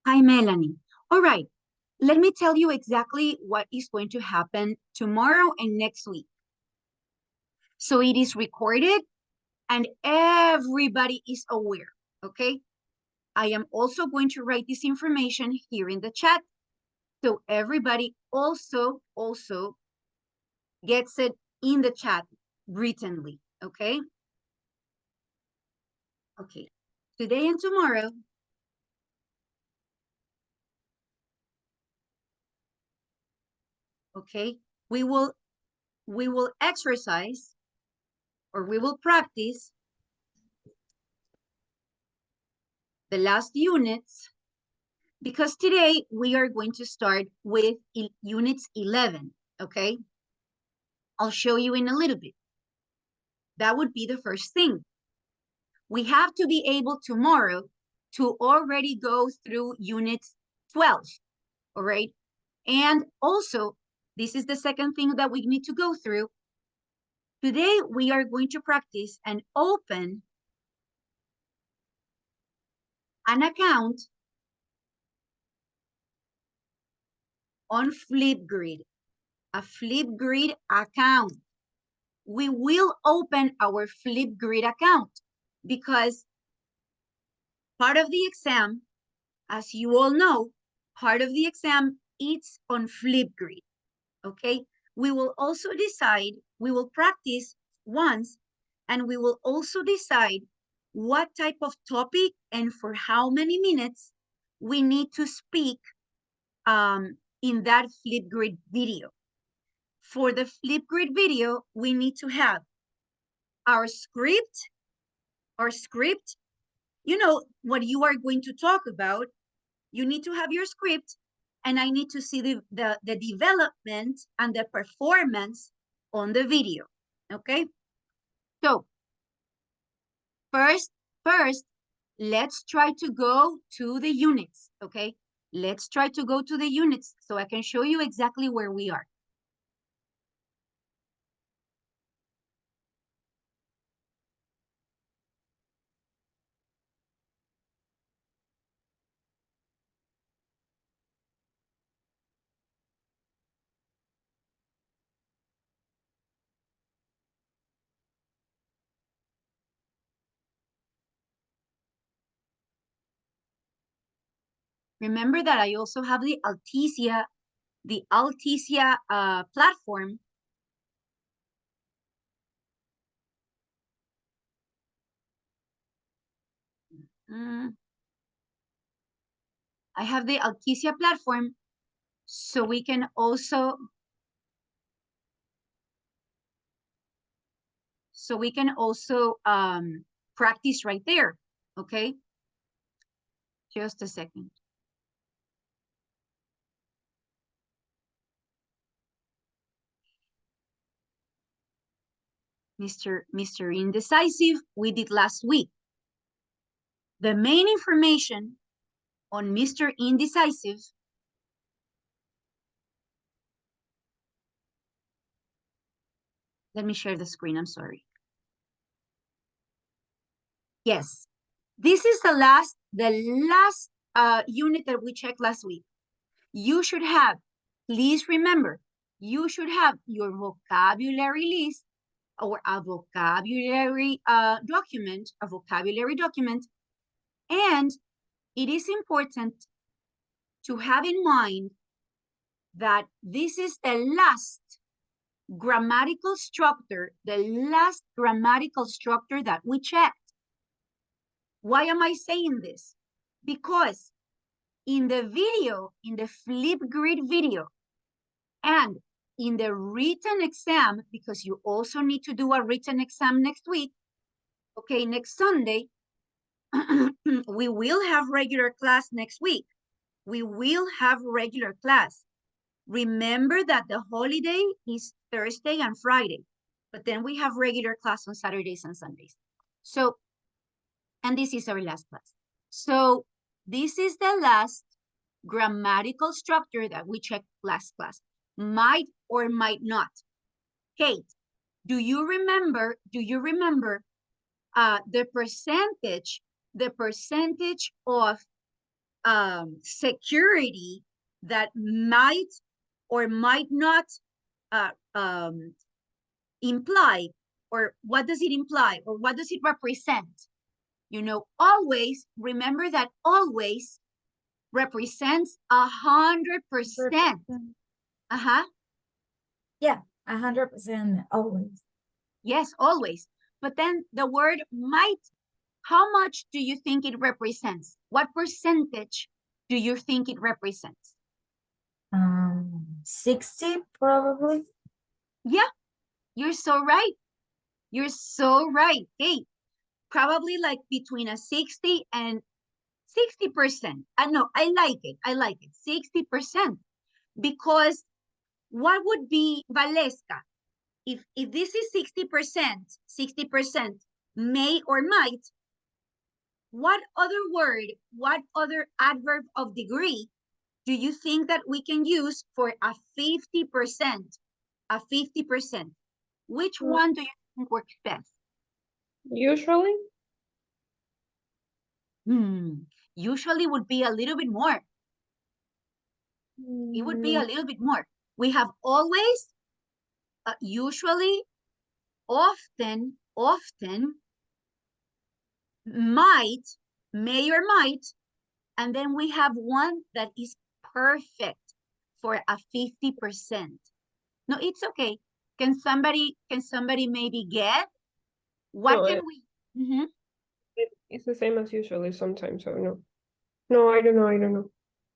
Hi, Melanie. All right, let me tell you exactly what is going to happen tomorrow and next week. So it is recorded and everybody is aware, okay? I am also going to write this information here in the chat. So everybody also gets it in the chat writtenly, okay? Okay, today and tomorrow, okay, we will exercise or we will practice the last units because today we are going to start with units 11, okay? I'll show you in a little bit. That would be the first thing. We have to be able tomorrow to already go through units 12, all right? And also, this is the second thing that we need to go through. Today, we are going to practice and open an account on Flipgrid, a Flipgrid account. We will open our Flipgrid account because part of the exam, as you all know, part of the exam is on Flipgrid, okay? We will also decide, we will practice once, and we will also decide what type of topic and for how many minutes we need to speak in that Flipgrid video. For the Flipgrid video, we need to have our script, you know, what you are going to talk about. You need to have your script, and I need to see the development and the performance on the video, okay? So first, let's try to go to the units, okay? Let's try to go to the units so I can show you exactly where we are. Remember that I also have the Alticia platform. I have the Alticia platform, so we can also practice right there, okay? Just a second. Mr. Indecisive, we did last week. The main information on Mr. Indecisive let me share the screen, I'm sorry. Yes, this is the last unit that we checked last week. You should have, please remember, you should have your vocabulary list or a vocabulary document, and it is important to have in mind that this is the last grammatical structure, that we checked. Why am I saying this? Because in the video, in the Flipgrid video, and in the written exam, because you also need to do a written exam next week, okay, next Sunday, we will have regular class next week. We will have regular class. Remember that the holiday is Thursday and Friday, but then we have regular class on Saturdays and Sundays. So, and this is our last class. So this is the last grammatical structure that we checked last class. Might or might not. Kate, do you remember the percentage of security that might or might not imply, or what does it imply, or what does it represent? You know, always, remember that always represents 100%. Uh-huh. Yeah, 100% always. Yes, always. But then the word might, how much do you think it represents? What percentage do you think it represents? 60 probably. Yeah, you're so right. You're so right. Hey, probably like between a 60 and 60%. I know, I like it. I like it. 60%. Because what would be Valeska? If this is 60% may or might, what other word, what other adverb of degree do you think that we can use for a 50%? A 50%. Which one do you think works best? Usually? Usually would be a little bit more. It would be a little bit more. We have always, usually, often, might, may or might, and then we have one that is perfect for a 50%. No, it's okay. Can somebody maybe get? What No, can we? it's the same as usually sometimes, so no. No, I don't know.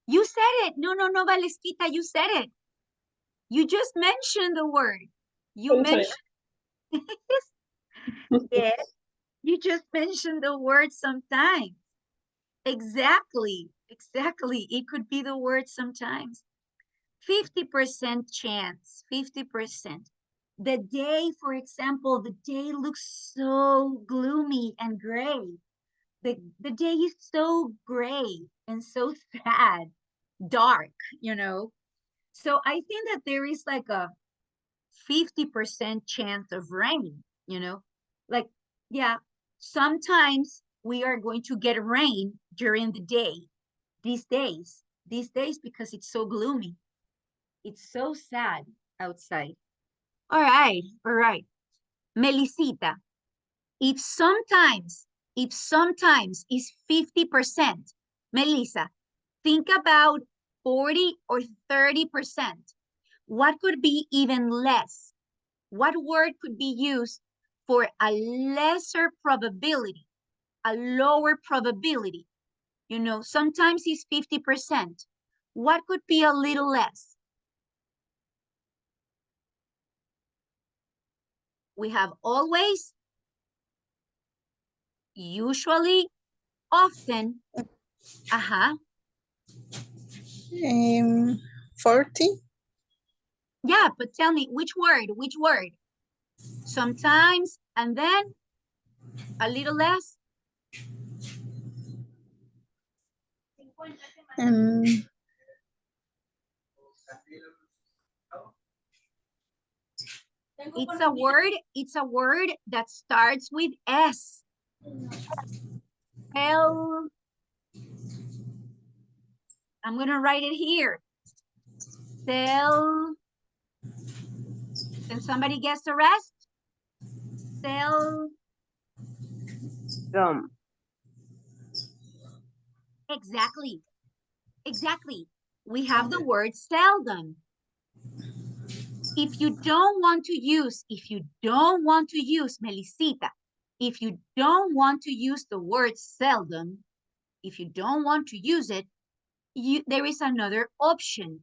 You said it. No, Valesquita, you said it. You just mentioned the word. You Sometimes. mentioned, yes, you just mentioned the word sometimes. Exactly. It could be the word sometimes. 50% chance, 50%. The day, for example, the day looks so gloomy and gray. The day is so gray and so sad, dark, you know. So I think that there is like a 50% chance of rain, you know. Like, yeah, sometimes we are going to get rain during the day, these days, because it's so gloomy. It's so sad outside. All right. Melisita, if sometimes is 50%, Melissa, think about 40 or 30%. What could be even less? What word could be used for a lesser probability, a lower probability? You know, sometimes it's 50%. What could be a little less? We have always, usually, often. 40. Yeah, but tell me, which word? Sometimes, and then a little less. It's a word that starts with S. I'm gonna write it here. Can somebody guess the rest? Exactly. We have the word seldom. If you don't want to use, Melisita, if you don't want to use the word seldom, if you don't want to use it, there is another option.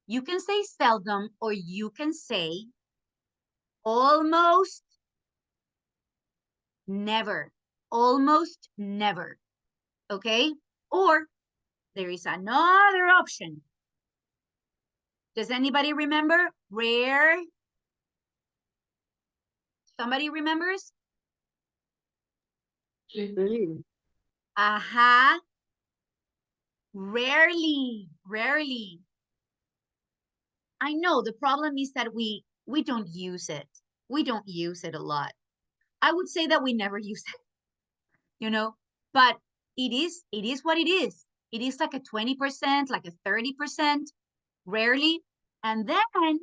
You can say seldom, or you can say almost never. Okay? Or there is another option. Does anybody remember? Rare. Somebody remembers? Rarely. I know the problem is that we don't use it. We don't use it a lot. I would say that we never use it, you know, but it is what it is. It is like a 20%, like a 30%, rarely. And then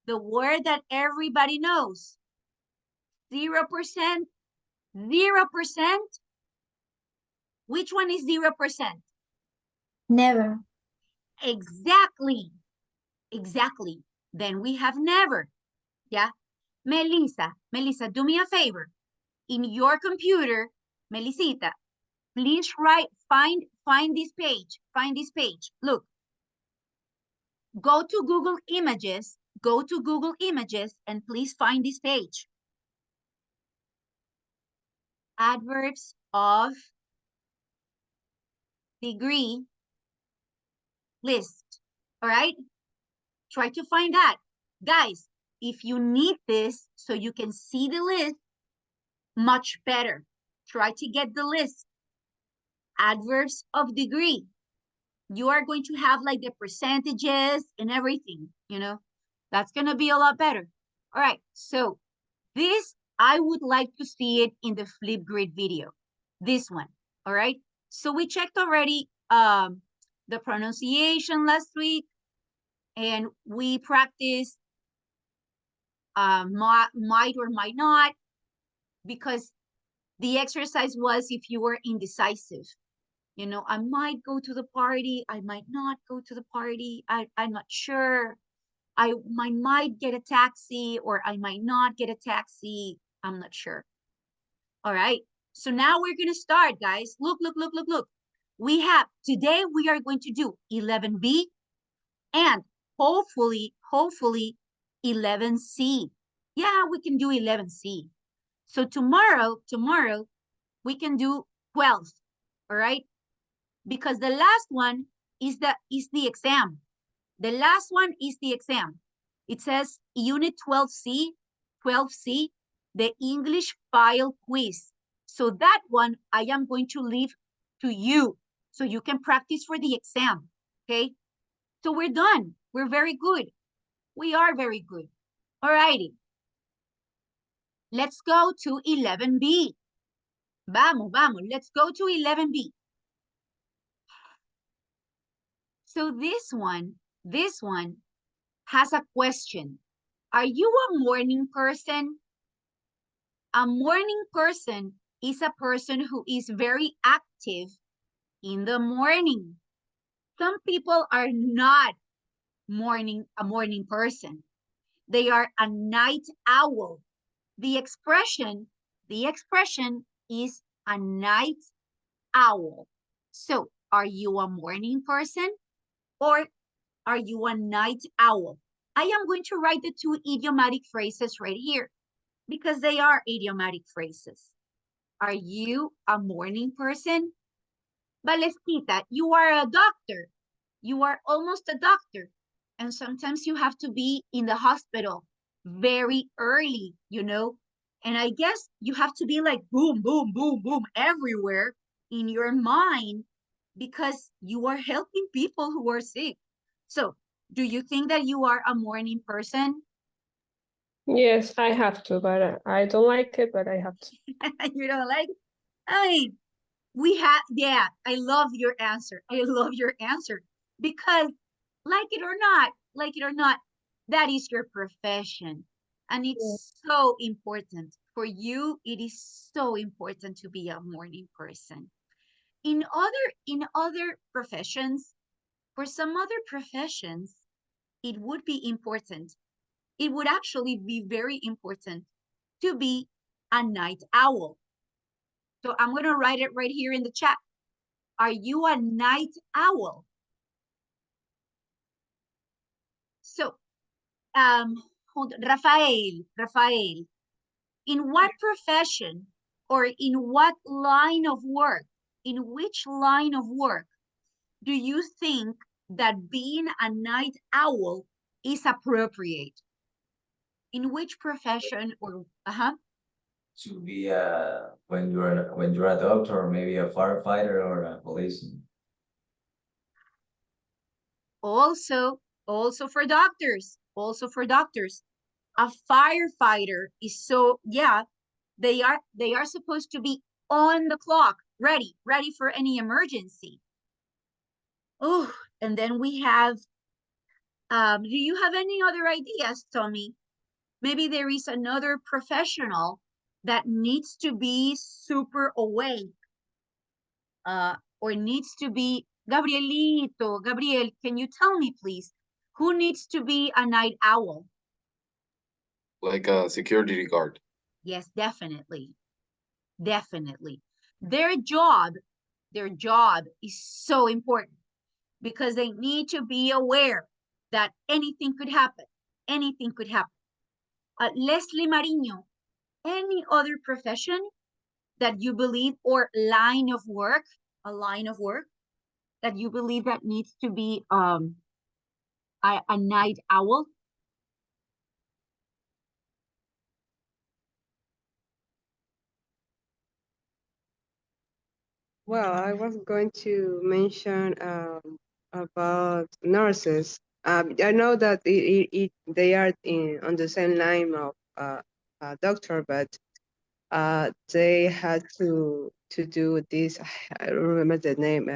the word that everybody knows, 0%, 0%. Which one is 0%? Never. Exactly. Exactly. Then we have never. Yeah. Melissa, do me a favor. In your computer, Melisita, please find this page. Find this page. Look. Go to Google Images. Go to Google Images and please find this page. Adverbs of degree list. All right? Try to find that. Guys, if you need this so you can see the list, much better. Try to get the list. Adverbs of degree. You are going to have like the percentages and everything, you know. That's going to be a lot better. All right, so this, I would like to see it in the Flipgrid video. This one, all right? So we checked already the pronunciation last week, and we practiced might or might not, because the exercise was if you were indecisive. You know, I might go to the party, I might not go to the party, I'm not sure. I might get a taxi or I might not get a taxi, I'm not sure. All right, so now we're gonna start, guys. Look. We have, today we are going to do 11B and hopefully 11C. Yeah, we can do 11C. So tomorrow we can do 12, all right? Because the last one is the exam. The last one is the exam. It says Unit 12C, the English file quiz. So that one I am going to leave to you so you can practice for the exam, okay? So we're done. We're very good. We are very good. All righty. Let's go to 11B. Vamos. Let's go to 11B. So this one has a question. Are you a morning person? A morning person is a person who is very active in the morning. Some people are not a morning person. They are a night owl. The expression is a night owl. So, are you a morning person or are you a night owl? I am going to write the two idiomatic phrases right here because they are idiomatic phrases. Are you a morning person? Valesquita, you are a doctor. You are almost a doctor. And sometimes you have to be in the hospital very early, you know? And I guess you have to be like boom, everywhere in your mind because you are helping people who are sick. So, do you think that you are a morning person? Yes, I have to, but I don't like it, but I have to. You don't like it? I mean, yeah, I love your answer. Because like it or not, that is your profession. And it's so important for you. It is so important to be a morning person. In other professions, for some other professions, it would be important. It would actually be very important to be a night owl. So I'm going to write it right here in the chat. Are you a night owl? So, hold on. Rafael, in what profession or in what line of work, in which line of work do you think that being a night owl is appropriate? In which profession or, To be when you're a doctor or maybe a firefighter or a policeman. Also for doctors, a firefighter is so, yeah, they are supposed to be on the clock, ready for any emergency. Oh, and then we have, do you have any other ideas, Tommy? Maybe there is another professional that needs to be super awake, or needs to be, Gabriel, can you tell me, please, who needs to be a night owl? Like a security guard. Yes, definitely. Definitely. Their job is so important because they need to be aware that anything could happen. Anything could happen. Leslie Mariño, any other profession that you believe, or line of work, a line of work that you believe that needs to be a night owl? Well, I was going to mention about nurses. I know that they are on the same line of a doctor, but they had to do this. I don't remember the name.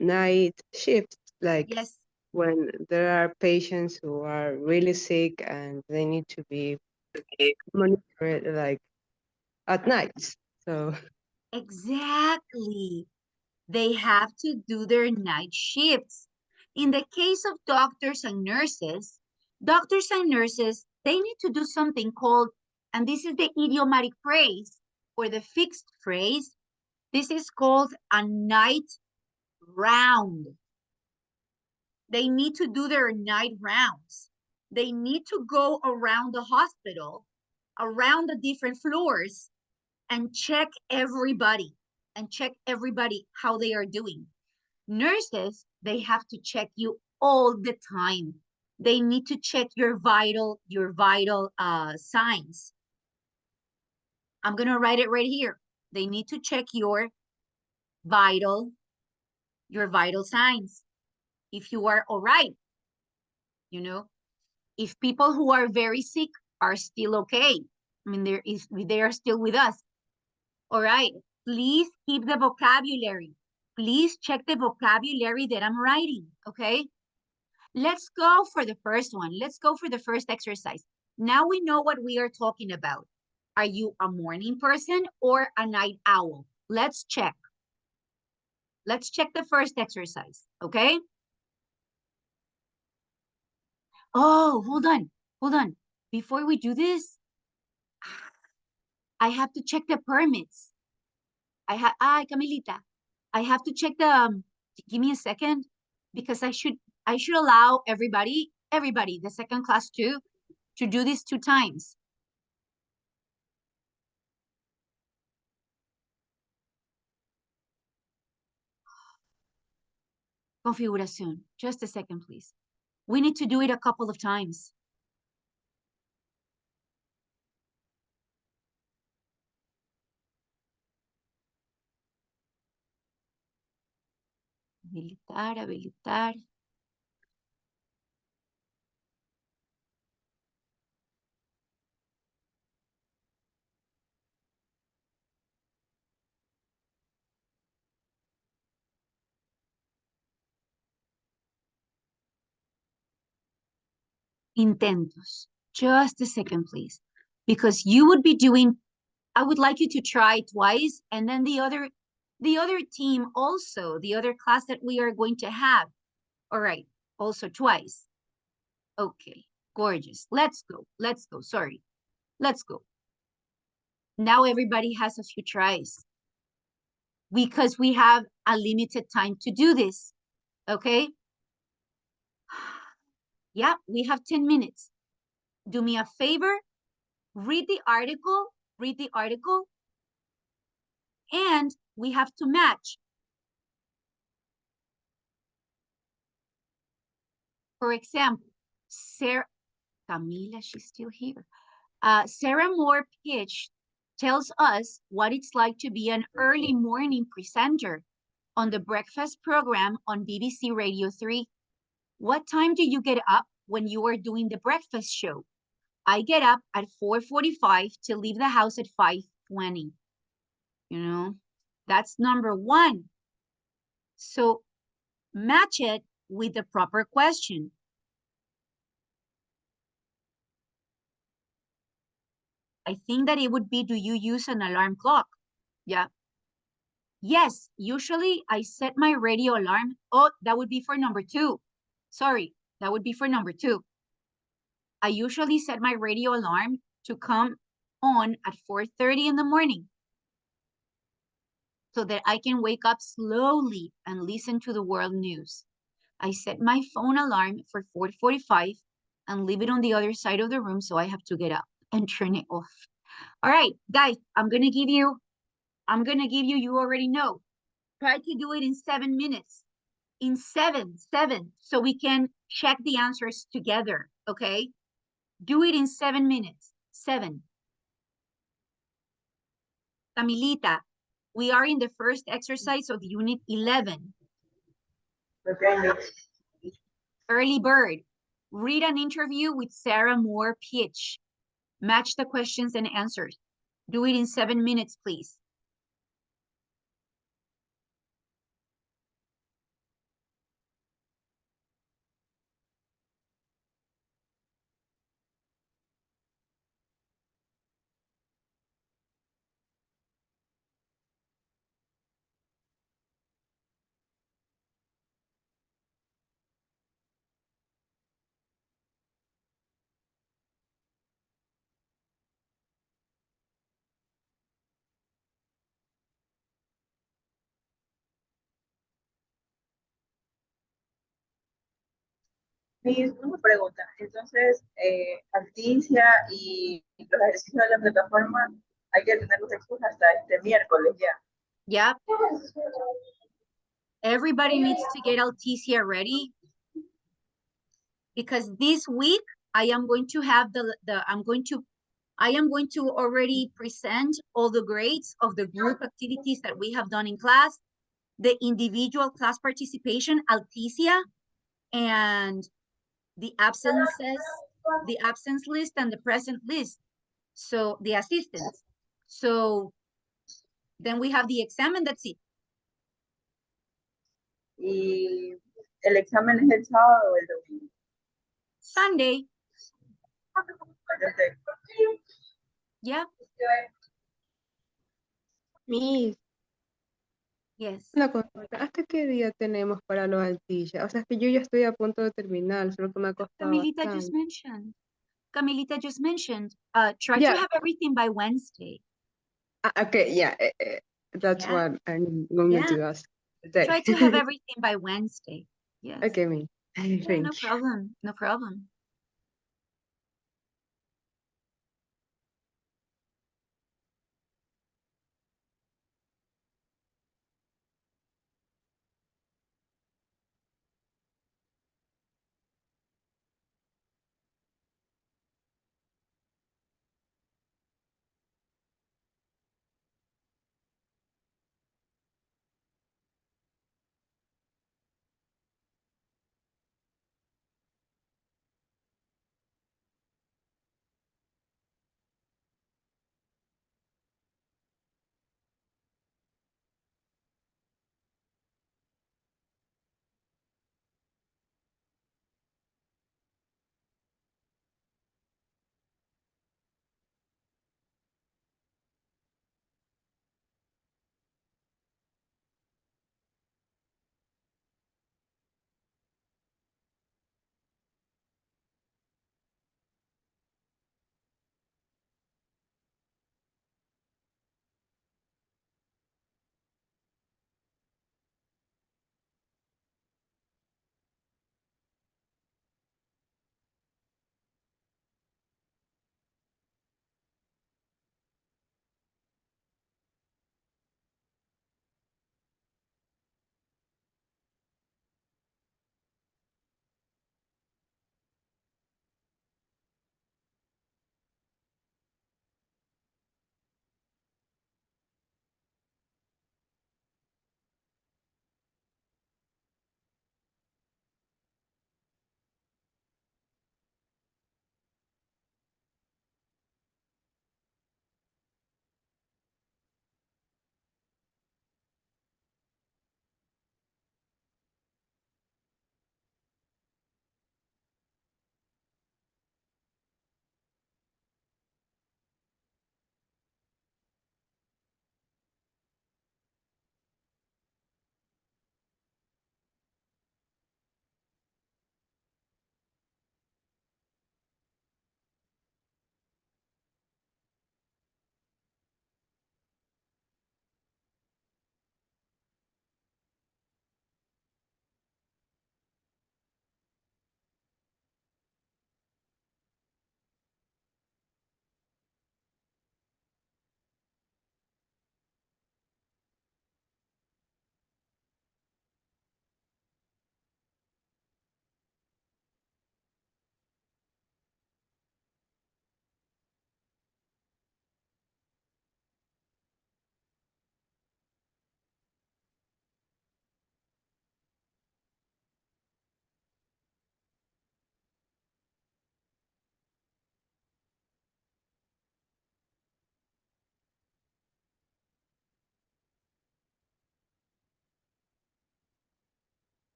Night shift, like Yes, when there are patients who are really sick and they need to be monitored, like at night. So. exactly. They have to do their night shifts. In the case of doctors and nurses, they need to do something called, and this is the idiomatic phrase or the fixed phrase, this is called a night round. They need to do their night rounds. They need to go around the hospital, around the different floors, and check everybody how they are doing. Nurses, they have to check you all the time. They need to check your vital signs. I'm gonna write it right here. They need to check your vital signs. If you are all right, if people who are very sick are still okay. I mean, they are still with us. All right, please keep the vocabulary. Please check the vocabulary that I'm writing, okay? Let's go for the first one. Let's go for the first exercise. Now we know what we are talking about. Are you a morning person or a night owl? Let's check. Let's check the first exercise, okay? Oh, hold on. Before we do this, I have to check the permits. Camilita, I have to check the, give me a second, because I should allow everybody, the second class too, to do this 2 times. Configuración, just a second, please. We need to do it a couple of times. Habilitar. Intentos. Just a second, please. Because you would be doing, I would like you to try twice, and then the other team also, the other class that we are going to have. All right, also twice. Okay, gorgeous. Let's go. Sorry. Let's go. Now everybody has a few tries because we have a limited time to do this. Okay? Yeah, we have 10 minutes. Do me a favor, read the article, and we have to match. For example, Camila, she's still here. Sarah Moore Pitch tells us what it's like to be an early morning presenter on the breakfast program on BBC Radio 3. What time do you get up when you are doing the breakfast show? I get up at 4:45 to leave the house at 5:20. You know, That's number one. So match it with the proper question. I think that it would be, do you use an alarm clock? Yeah. Yes, usually I set my radio alarm. Oh, that would be for number two. Sorry, that would be for number two. I usually set my radio alarm to come on at 4:30 in the morning so that I can wake up slowly and listen to the world news. I set my phone alarm for 4:45 and leave it on the other side of the room, so I have to get up and turn it off. All right, guys, I'm gonna give you, you already know. Try to do it in 7 minutes. In seven, so we can check the answers together, okay? Do it in 7 minutes. 7. Camilita, we are in the first exercise of unit 11. Okay. Early bird. Read an interview with Sarah Moore Pitch. Match the questions and answers. Do it in 7 minutes, please. Una pregunta. Entonces, Articia y los ejercicios de la plataforma hay que tenerlos hechos hasta este miércoles ya. Yep. Everybody needs to get Alticia ready because this week I am going to have I am going to already present all the grades of the group activities that we have done in class, the individual class participation, Alticia, and the absences, the absence list and the present list. So the assistants. So then we have the exam and that's it. Y el examen es el sábado o el domingo. Sunday. Perfecto. Yeah. Miss, Yes. una consulta. ¿Hasta qué día tenemos para los altillas? O sea, es que yo ya estoy a punto de terminar, solo que me ha costado Camilita bastante. just mentioned. Camilita just mentioned. Try Yeah. to have everything by Wednesday. Okay, yeah, that's Yeah. what I'm going Yeah. to ask today. Try to have everything by Wednesday. Yes. Okay, Miss. Yeah, Thank no you. problem. No problem.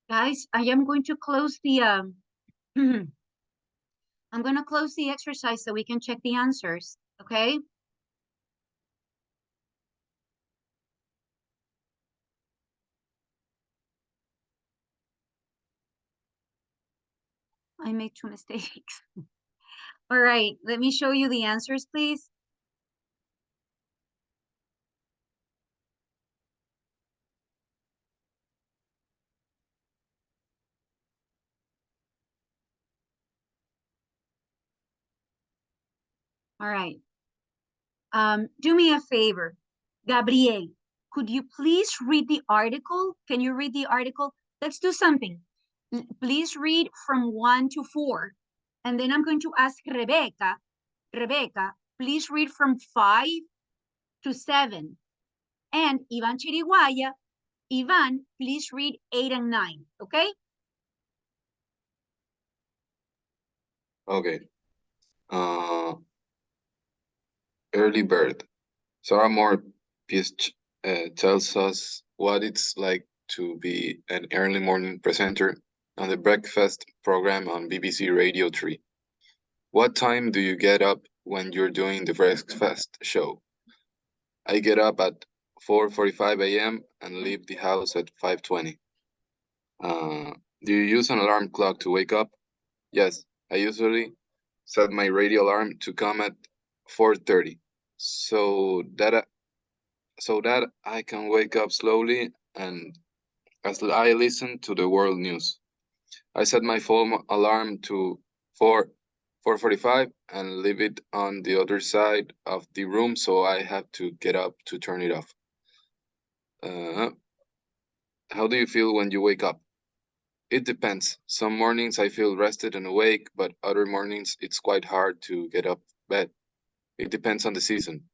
Guys, I am going to close the I'm going to close the exercise so we can check the answers, okay? I made 2 mistakes. All right, let me show you the answers, please. All right. Do me a favor, Gabriel, could you please read the article? Can you read the article? Let's do something. Please read from 1 to 4. And then I'm going to ask Rebecca. Rebecca, please read from 5 to 7. And Ivan Chiriguaya, Ivan, please read 8 and 9, okay? Okay. Early bird. Sarah Moore tells us what it's like to be an early morning presenter on the breakfast program on BBC Radio 3. What time do you get up when you're doing the breakfast show? I get up at 4:45 a.m. and leave the house at 5:20. Do you use an alarm clock to wake up? Yes, I usually set my radio alarm to come at 4:30, so that I can wake up slowly and as I listen to the world news. I set my phone alarm to 4:45 and leave it on the other side of the room, so I have to get up to turn it off. How do you feel when you wake up? It depends. Some mornings I feel rested and awake, but other mornings it's quite hard to get up bed. It depends on the season.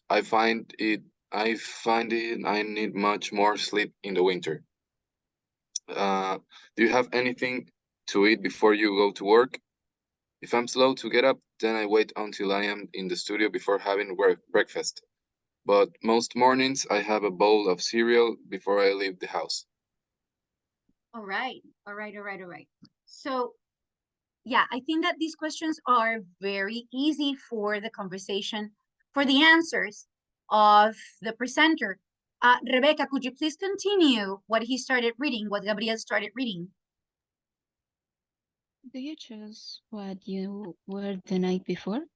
I find it I need much more sleep in the winter. Do you have anything to eat before you go to work? If I'm slow to get up, then I wait until I am in the studio before having breakfast. But most mornings I have a bowl of cereal before I leave the house. All right, all right, all right, all right. So, yeah, I think that these questions are very easy for the conversation, for the answers of the presenter. Rebecca, could you please continue what he started reading, what Gabriel started reading? Do you choose what you wear the night before?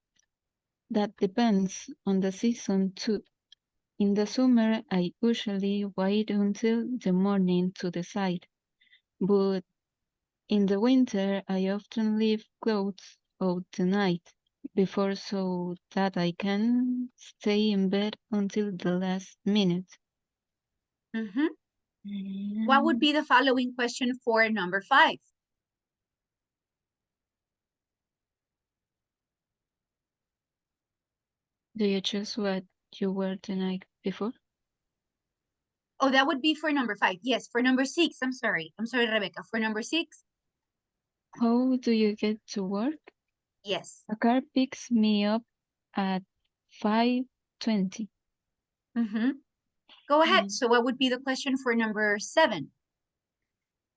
That depends on the season too. In the summer, I usually wait until the morning to decide, but in the winter, I often leave clothes out the night before so that I can stay in bed until the last minute. What would be the following question for number 5? Do you choose what you wear the night before? Oh, that would be for number 5. Yes, for number 6. I'm sorry, Rebecca. For number 6, How do you get to work? yes. A car picks me up at 5:20. Go ahead. So what would be the question for number 7?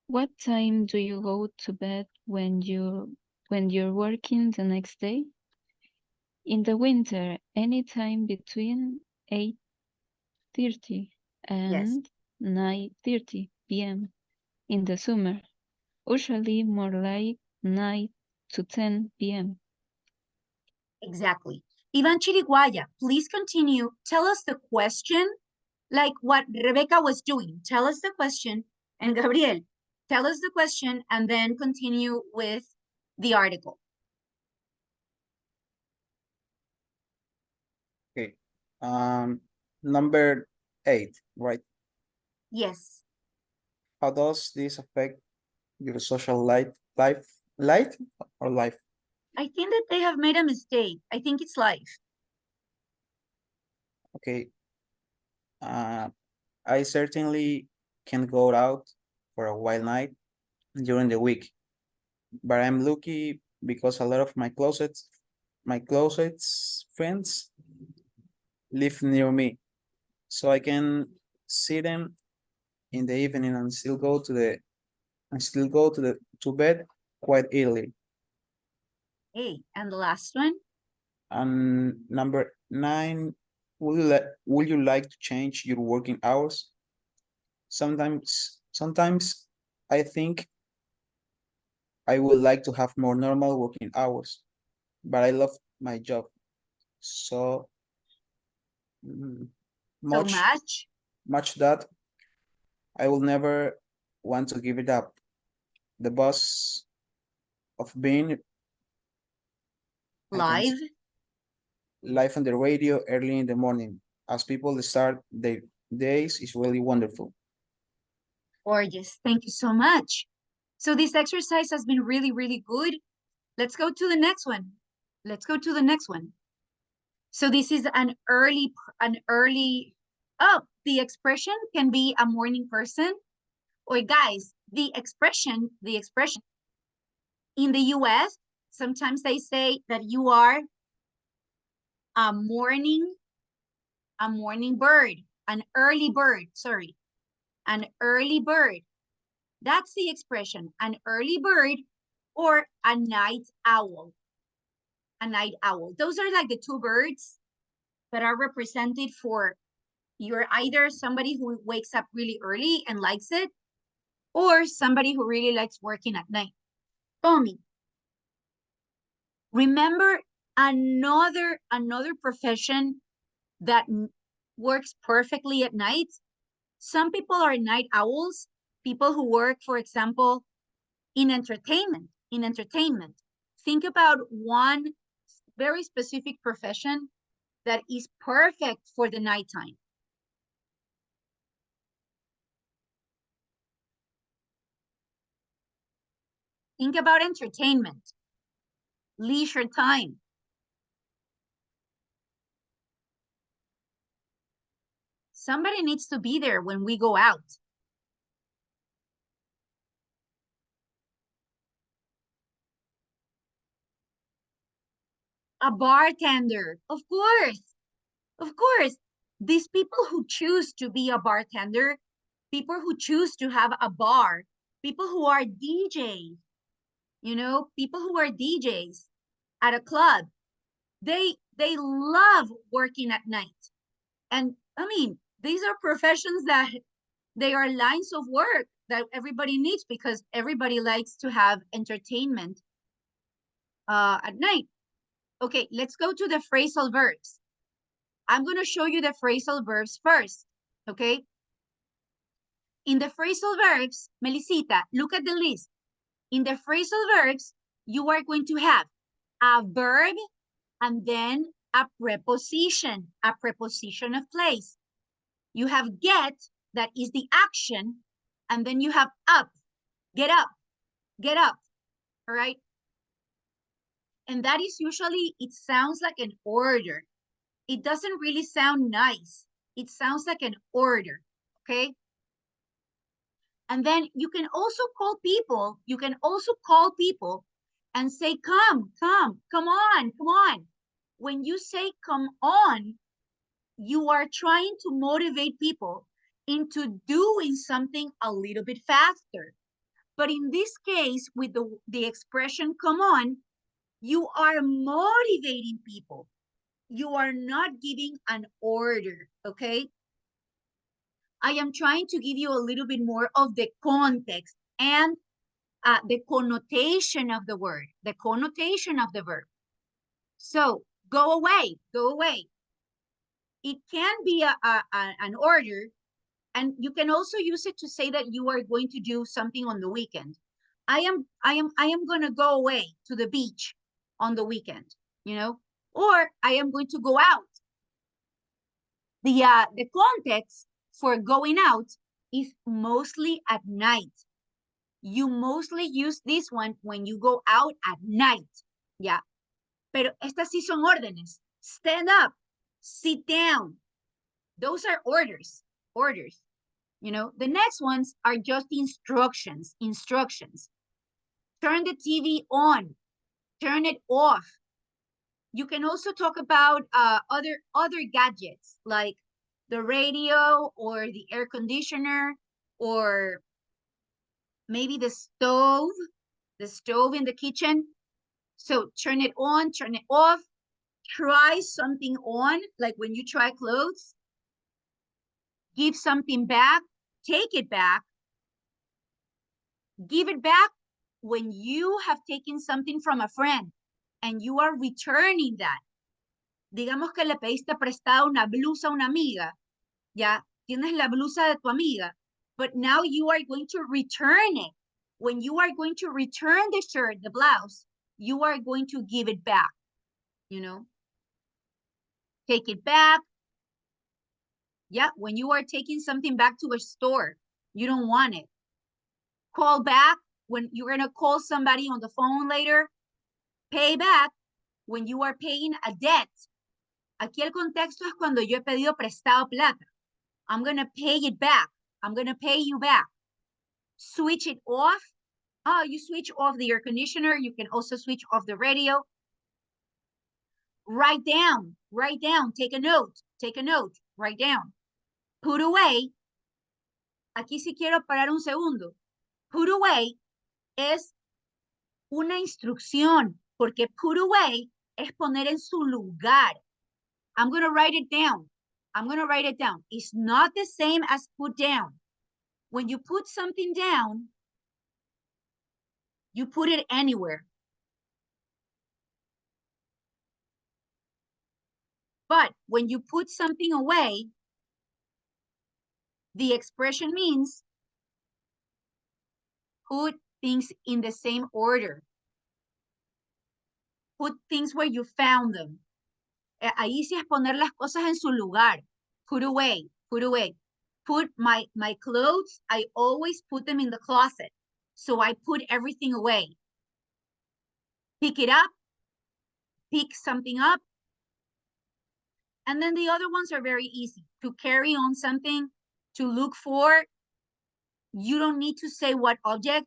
What time do you go to bed when you're working the next day? In the winter, anytime between 8:30 Yes, and 9:30 p.m. In the summer, usually more like 9 to 10 p.m. exactly. Ivan Chiriguaya, please continue. Tell us the question, like what Rebecca was doing. Tell us the question. And Gabriel, tell us the question and then continue with the article. Okay. Number 8, right? Yes. How does this affect your social life or life? I think that they have made a mistake. I think it's life. Okay. I certainly can go out for a wild night during the week, but I'm lucky because a lot of my closets friends live near me, so I can see them in the evening and still go to the and still go to bed quite early. Hey, and the last one? And number 9, would you like to change your working hours? Sometimes I think I would like to have more normal working hours, but I love my job. So So much much. that I will never want to give it up. The boss of being I can Live. live on the radio early in the morning as people start their days is really wonderful. Gorgeous. Thank you so much. So this exercise has been really, really good. Let's go to the next one. Let's go to the next one. So this is the expression can be a morning person. Or guys, the expression in the US, sometimes they say that you are a morning bird, an early bird, sorry, an early bird. That's the expression, an early bird or a night owl. A night owl. Those are like the two birds that are represented for you're either somebody who wakes up really early and likes it, or somebody who really likes working at night. Tommy, remember another profession that works perfectly at night? Some people are night owls, people who work, for example, in entertainment. Think about one very specific profession that is perfect for the nighttime. Think about entertainment, leisure time. Somebody needs to be there when we go out. A bartender, of course. Of course, these people who choose to be a bartender, people who choose to have a bar, people who are DJs, you know, people who are DJs at a club, they love working at night. And I mean, these are professions that they are lines of work that everybody needs because everybody likes to have entertainment at night. Okay, let's go to the phrasal verbs. I'm going to show you the phrasal verbs first, okay? In the phrasal verbs, Melisita, look at the list. In the phrasal verbs, you are going to have a verb and then a preposition of place. You have get, that is the action, and then you have up, get up, all right? And that is usually, it sounds like an order. It doesn't really sound nice. It sounds like an order, okay? And then you can also call people, and say, come on. When you say come on, you are trying to motivate people into doing something a little bit faster. But in this case, with the expression come on, you are motivating people. You are not giving an order, okay? I am trying to give you a little bit more of the context and the connotation of the word, the connotation of the verb. So go away. It can be an order, and you can also use it to say that you are going to do something on the weekend. I am going to go away to the beach on the weekend, you know, or I am going to go out. The context for going out is mostly at night. You mostly use this one when you go out at night. Yeah. Pero estas sí son órdenes. Stand up, sit down. Those are orders. You know, the next ones are just instructions. Turn the TV on, turn it off. You can also talk about other gadgets like the radio or the air conditioner or maybe the stove in the kitchen. So turn it on, turn it off, try something on, like when you try clothes, give something back, take it back, give it back when you have taken something from a friend and you are returning that. Digamos que le pediste prestada una blusa a una amiga, ya, tienes la blusa de tu amiga, but now you are going to return it. When you are going to return the shirt, the blouse, you are going to give it back, you know? Take it back. Yeah, when you are taking something back to a store, you don't want it. Call back when you're gonna call somebody on the phone later. Pay back when you are paying a debt. Aquí el contexto es cuando yo he pedido prestado plata. I'm gonna pay it back. I'm gonna pay you back. Switch it off. Oh, you switch off the air conditioner. You can also switch off the radio. Write down, take a note, write down. Put away. Aquí sí quiero parar un segundo. Put away es una instrucción, porque put away es poner en su lugar. I'm going to write it down. It's not the same as put down. When you put something down, you put it anywhere. But when you put something away, the expression means put things in the same order. Put things where you found them. Ahí sí es poner las cosas en su lugar. Put away. Put my clothes, I always put them in the closet. So I put everything away. Pick it up. Pick something up. And then the other ones are very easy. To carry on something, to look for. You don't need to say what object.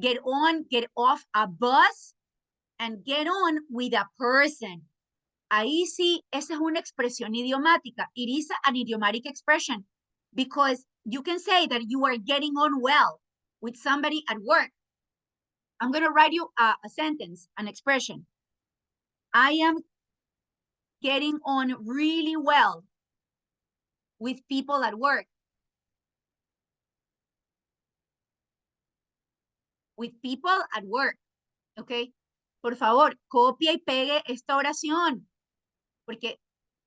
Get on, get off a bus, and get on with a person. Ahí sí, esa es una expresión idiomática. It is an idiomatic expression because you can say that you are getting on well with somebody at work. I'm going to write you a sentence, an expression. I am getting on really well with people at work. With people at work, ¿ok? Por favor, copia y pegue esta oración, porque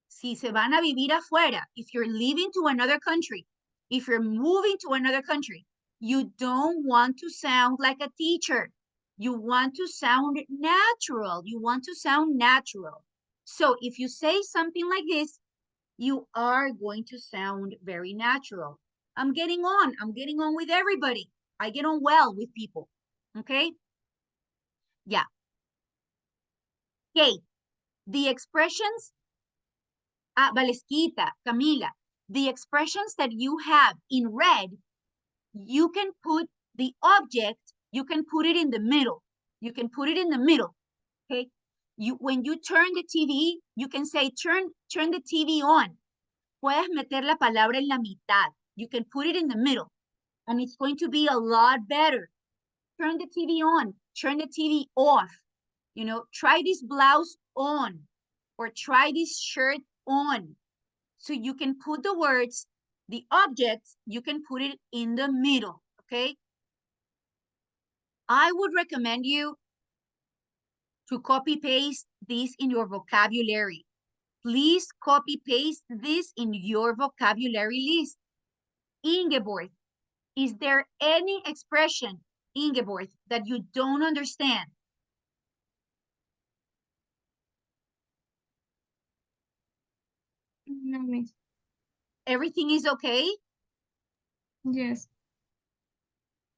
si se van a vivir afuera, if you're leaving to another country, if you're moving to another country, you don't want to sound like a teacher. You want to sound natural. So if you say something like this, you are going to sound very natural. I'm getting on with everybody. I get on well with people, okay? Yeah. Okay, the expressions, Valesquita, Camila, the expressions that you have in red, you can put the object, you can put it in the middle. Okay? When you turn the TV, you can say, turn the TV on. Puedes meter la palabra en la mitad. You can put it in the middle, and it's going to be a lot better. Turn the TV on, turn the TV off. You know, try this blouse on, or try this shirt on. So you can put the words, the objects, you can put it in the middle, okay? I would recommend you to copy paste this in your vocabulary. Please copy paste this in your vocabulary list. Ingeborg, is there any expression, Ingeborg, that you don't understand? No, miss. Everything is okay? Yes.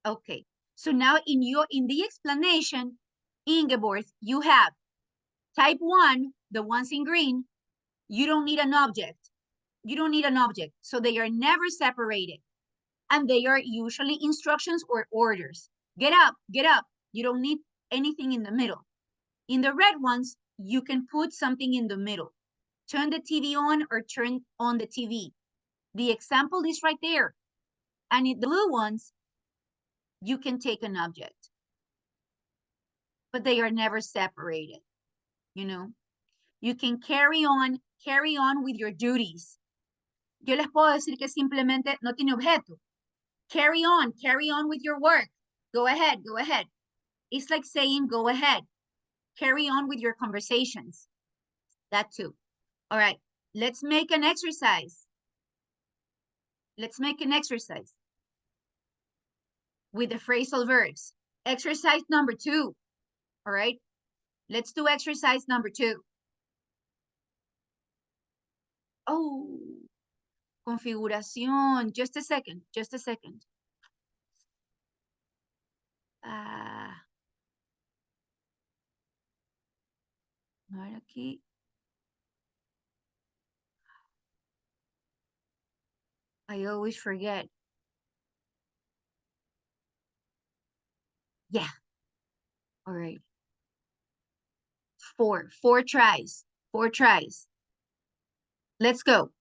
Okay. So now in the explanation, Ingeborg, you have type 1, the ones in green, you don't need an object. So they are never separated. And they are usually instructions or orders. Get up. You don't need anything in the middle. In the red ones, you can put something in the middle. Turn the TV on or turn on the TV. The example is right there. And in the blue ones, you can take an object, but they are never separated, you know. You can carry on with your duties. Yo les puedo decir que simplemente no tiene objeto. Carry on with your work. Go ahead. It's like saying go ahead. Carry on with your conversations. That too. All right, let's make an exercise. Let's make an exercise with the phrasal verbs. Exercise number 2. All right, let's do exercise number 2. Oh, configuración. Just a second. A ver aquí. I always forget. Yeah. All right. 4 tries. 4 tries. Let's go.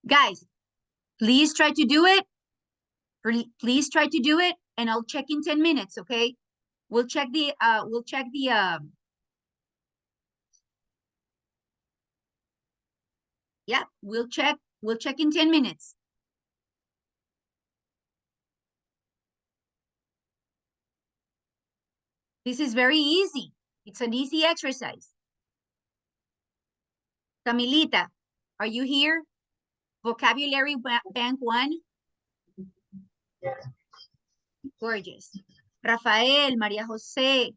Guys, please try to do it. Please try to do it, and I'll check in 10 minutes, okay? We'll check the yeah, we'll check in 10 minutes. This is very easy. It's an easy exercise. Camilita, are you here? Vocabulary Bank 1? Yes. Gorgeous. Rafael, María José.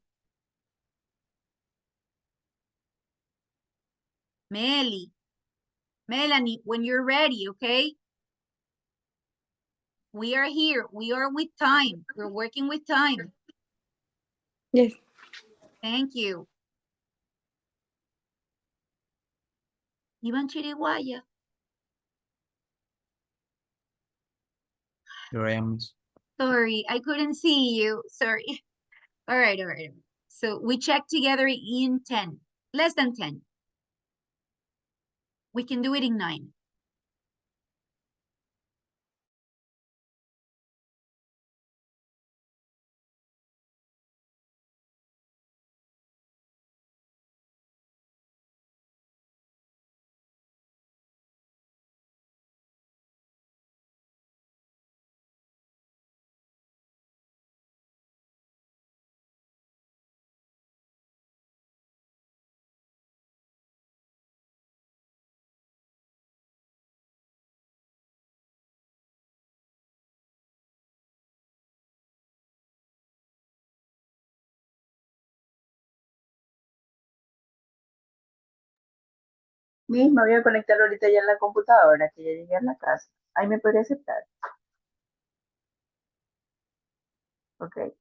Melanie, when you're ready, okay? We are here. We are with time. We're working with time. Yes. Thank you. Iván Chiriguaya. Here I am. Sorry, I couldn't see you. Sorry. All right. So we check together in 10. Less than 10. We can do it in 9. Miss, me voy a conectar ahorita ya en la computadora, que ya llegué a la casa. Ahí me podría aceptar. Ok.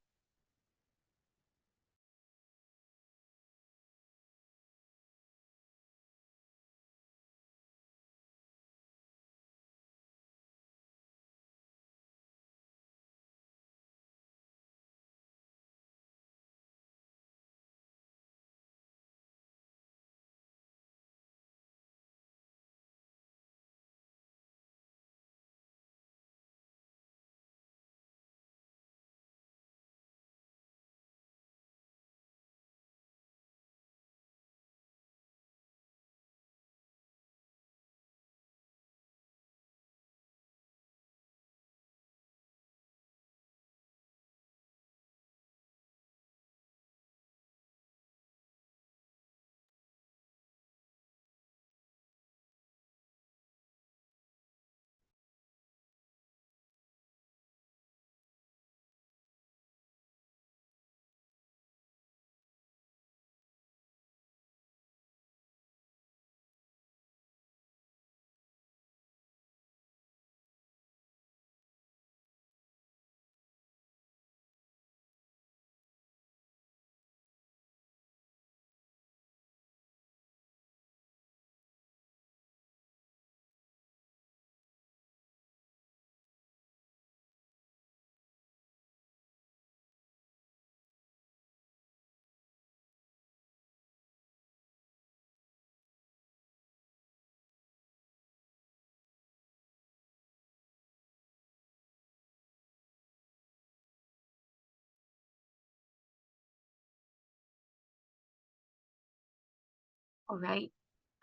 All right.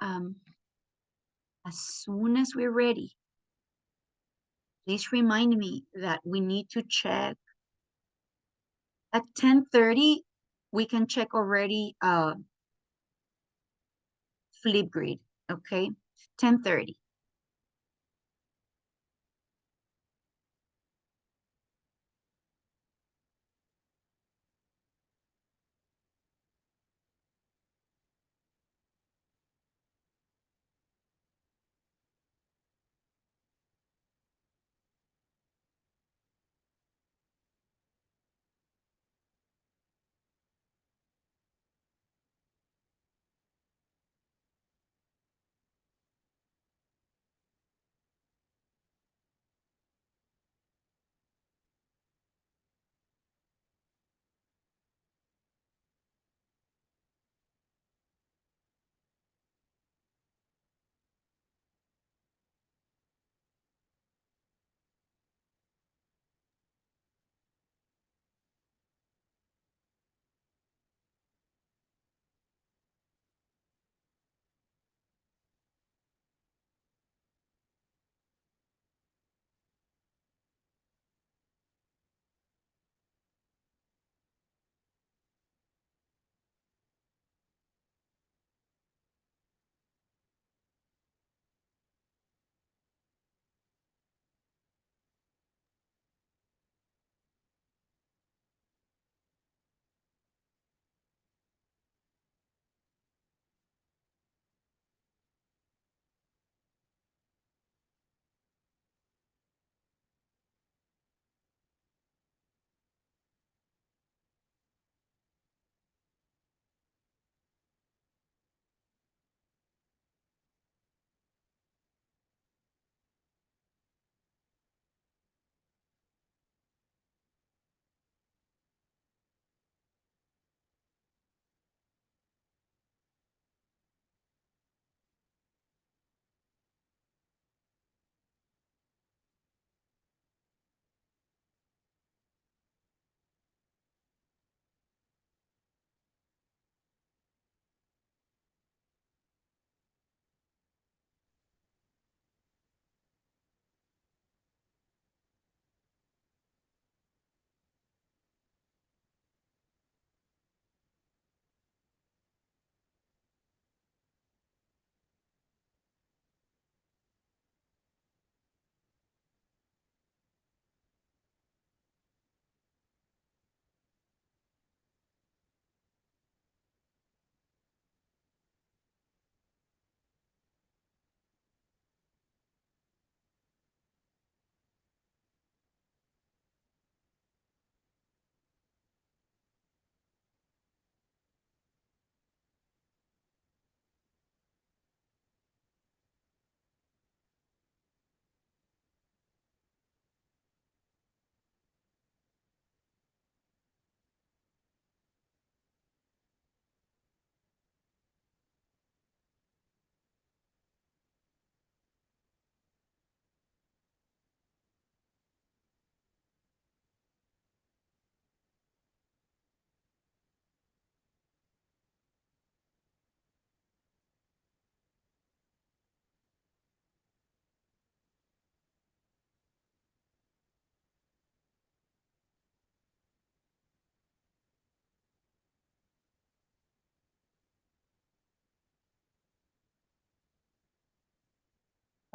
As soon as we're ready, please remind me that we need to check at 10:30. We can check already Flipgrid, okay? 10:30.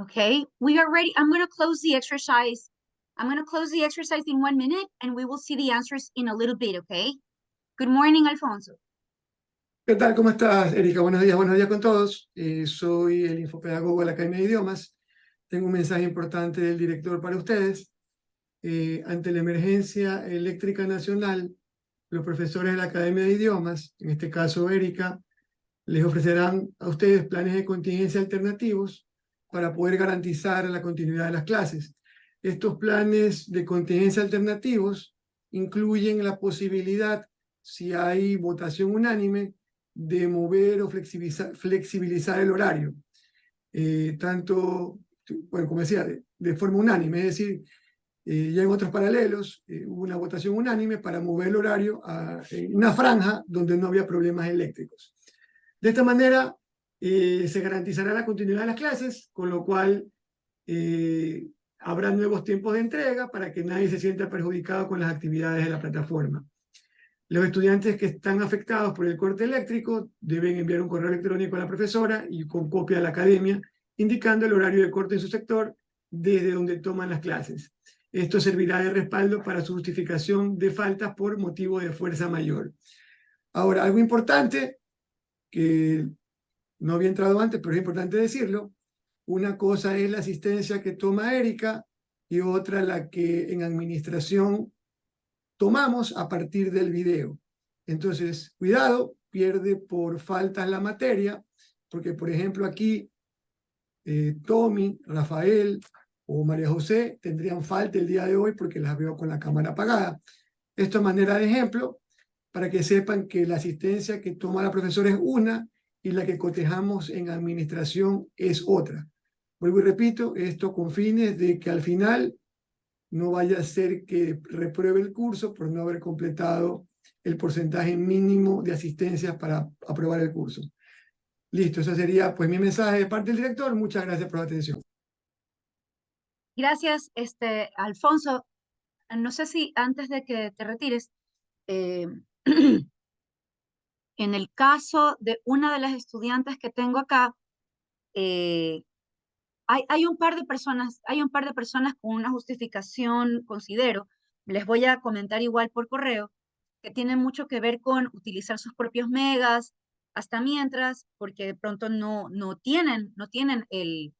Okay, we are ready. I'm going to close the exercise. I'm going to close the exercise in 1 minute and we will see the answers in a little bit, okay? Good morning, Alfonso. ¿Qué tal? ¿Cómo estás, Erika? Buenos días con todos. Soy el infopedagogo de la Academia de Idiomas. Tengo un mensaje importante del director para ustedes. Ante la emergencia eléctrica nacional, los profesores de la Academia de Idiomas, en este caso Erika, les ofrecerán a ustedes planes de contingencia alternativos para poder garantizar la continuidad de las clases. Estos planes de contingencia alternativos incluyen la posibilidad, si hay votación unánime, de mover o flexibilizar el horario. Tanto, bueno, como decía, de forma unánime, es decir, ya en otros paralelos hubo una votación unánime para mover el horario a una franja donde no había problemas eléctricos. De esta manera, Se garantizará la continuidad de las clases, con lo cual habrá nuevos tiempos de entrega para que nadie se sienta perjudicado con las actividades de la plataforma. Los estudiantes que están afectados por el corte eléctrico deben enviar un correo electrónico a la profesora y con copia a la academia, indicando el horario de corte en su sector desde donde toman las clases. Esto servirá de respaldo para su justificación de faltas por motivo de fuerza mayor. Ahora, algo importante, que no había entrado antes, pero es importante decirlo. Una cosa es la asistencia que toma Erika y otra la que en administración tomamos a partir del video. Entonces, cuidado, pierde por faltas la materia, porque por ejemplo aquí Tommy, Rafael o María José tendrían falta el día de hoy porque las veo con la cámara apagada. Esto es manera de ejemplo para que sepan que la asistencia que toma la profesora es una y la que cotejamos en administración es otra. Vuelvo y repito, esto con fines de que al final no vaya a ser que repruebe el curso por no haber completado el porcentaje mínimo de asistencias para aprobar el curso. Listo, ese sería pues mi mensaje de parte del director. Muchas gracias por la atención. Gracias, Alfonso. No sé si antes de que te retires, en el caso de una de las estudiantes que tengo acá, hay un par de personas con una justificación, considero, les voy a comentar igual por correo, que tienen mucho que ver con utilizar sus propios megas, hasta mientras, porque de pronto tienen el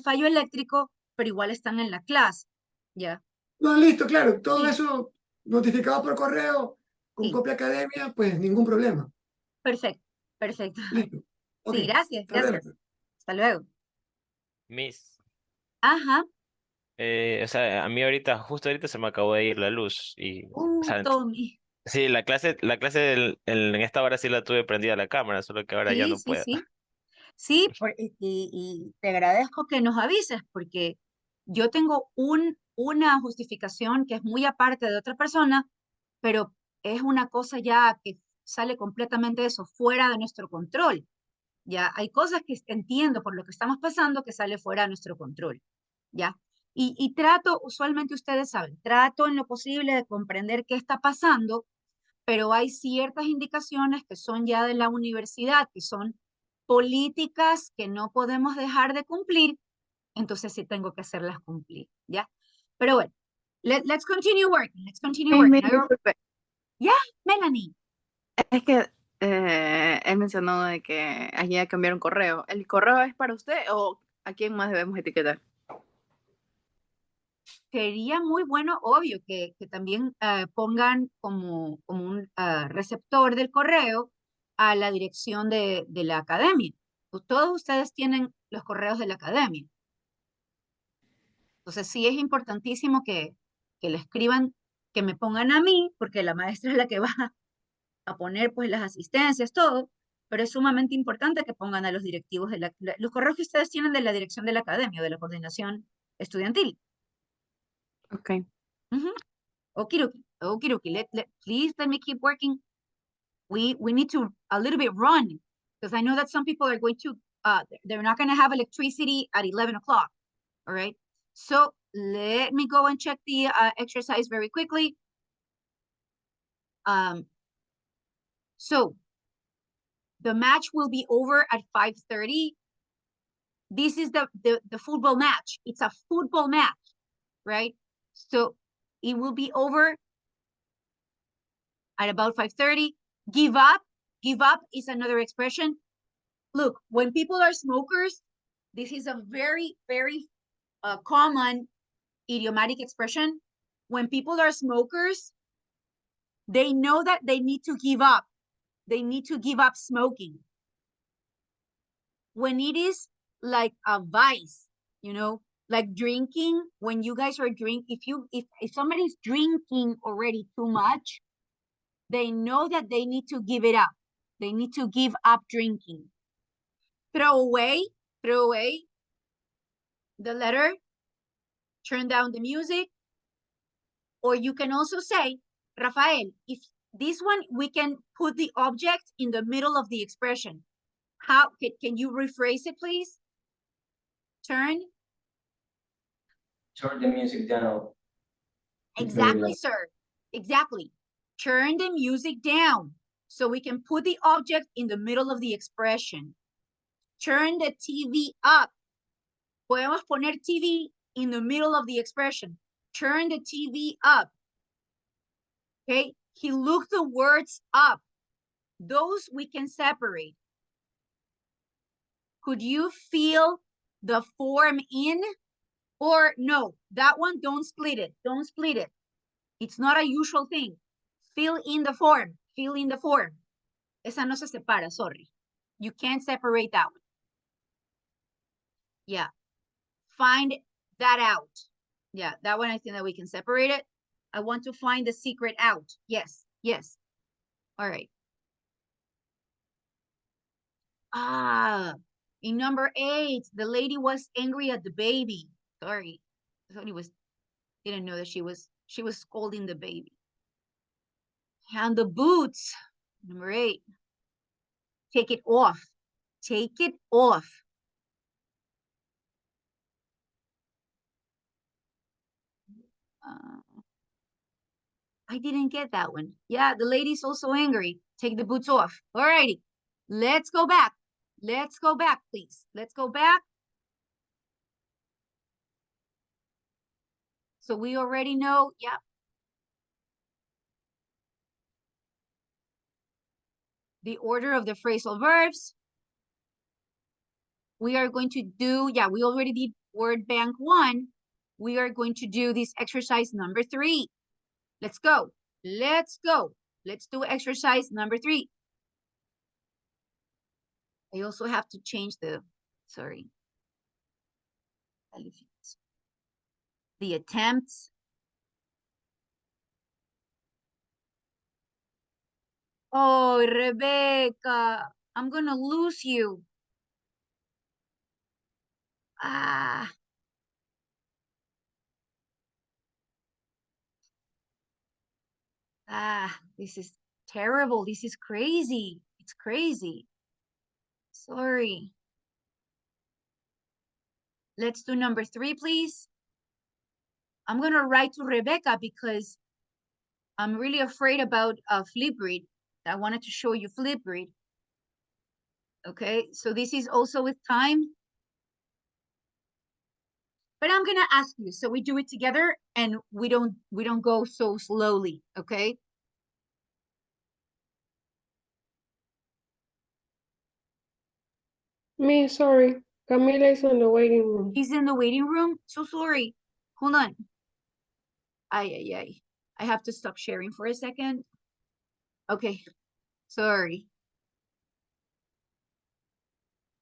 fallo eléctrico, pero igual están en la clase, ¿ya? No, listo, claro, todo Sí. eso notificado por correo, con Sí. copia academia, pues ningún problema. Perfecto, perfecto. Listo. Ok, Sí, gracias, hasta luego. gracias. Hasta luego. Miss, Ajá. o sea, a mí ahorita, justo ahorita se me acabó de ir la luz y, o sea, Tommy. sí, en esta hora sí la tuve prendida la cámara, solo que ahora ya Sí, no sí, puedo. sí. Sí, y te agradezco que nos avises, porque yo tengo una justificación que es muy aparte de otra persona, pero es una cosa ya que sale completamente de eso, fuera de nuestro control. Ya hay cosas que entiendo por lo que estamos pasando que sale fuera de nuestro control. ¿Ya? Y trato, usualmente ustedes saben, trato en lo posible de comprender qué está pasando, pero hay ciertas indicaciones que son ya de la universidad, que son políticas que no podemos dejar de cumplir, entonces sí tengo que hacerlas cumplir, ¿ya? Pero bueno, let's continue working, let's continue working. Disculpe, Yeah, Melanie. es que él mencionó de que allí cambiar un correo. ¿El correo es para usted o a quién más debemos etiquetar? Sería muy bueno, obvio, que también pongan como un receptor del correo a la dirección de la academia. Todos ustedes tienen los correos de la academia. Entonces sí es importantísimo que le escriban, que me pongan a mí, porque la maestra es la que va a poner pues las asistencias, todo, pero es sumamente importante que pongan a los directivos de los correos que ustedes tienen de la dirección de la academia o de la coordinación estudiantil. Ok. Okidoki, okidoki. Please let me keep working. We need to a little bit run, because I know that some people are going to, they're not going to have electricity at 11 o'clock. All right. So let me go and check the exercise very quickly. So the match will be over at 5:30. This is the football match. It's a football match, right? So it will be over at about 5:30. Give up is another expression. Look, when people are smokers, this is a very, very common idiomatic expression. When people are smokers, they know that they need to give up. They need to give up smoking. When it is like a vice, like drinking, when you guys are if somebody's drinking already too much, they know that they need to give it up. They need to give up drinking. Throw away the letter, turn down the music, or you can also say, Rafael, if this one, we can put the object in the middle of the expression. How can you rephrase it, please? Turn. Turn the music down. Exactly, sir. Exactly. Turn the music down so we can put the object in the middle of the expression. Turn the TV up. Podemos poner TV in the middle of the expression. Turn the TV up. Okay, he looked the words up. Those we can separate. Could you fill the form in? Or no, that one, don't split it. Don't split it. It's not a usual thing. Fill in the form. Fill in the form. Esa no se separa, sorry. You can't separate that one. Yeah. Find that out. Yeah, that one I think that we can separate it. I want to find the secret out. Yes, yes. All right. Ah, in number 8, the lady was angry at the baby. Sorry. I thought he was, didn't know that she was scolding the baby. And the boots, number 8. Take it off. Take it off. I didn't get that one. Yeah, the lady's also angry. Take the boots off. All righty. Let's go back. Let's go back, please. Let's go back. So we already know, yeah. The order of the phrasal verbs. We are going to do, yeah, we already did word bank 1. We are going to do this exercise number 3. Let's go. Let's go. Let's do exercise number 3. I also have to change the, sorry. The attempts. Oh, Rebecca, I'm gonna lose you. Ah. This is terrible. This is crazy. It's crazy. Sorry. Let's do number 3, please. I'm gonna write to Rebecca because I'm really afraid about Flipgrid. I wanted to show you Flipgrid. Okay, so this is also with time. But I'm gonna ask you, so we do it together and we don't go so slowly, okay? Me, sorry. Camila is in the waiting room. He's in the waiting room. So sorry. Hold on. Ay. I have to stop sharing for a second. Okay. Sorry.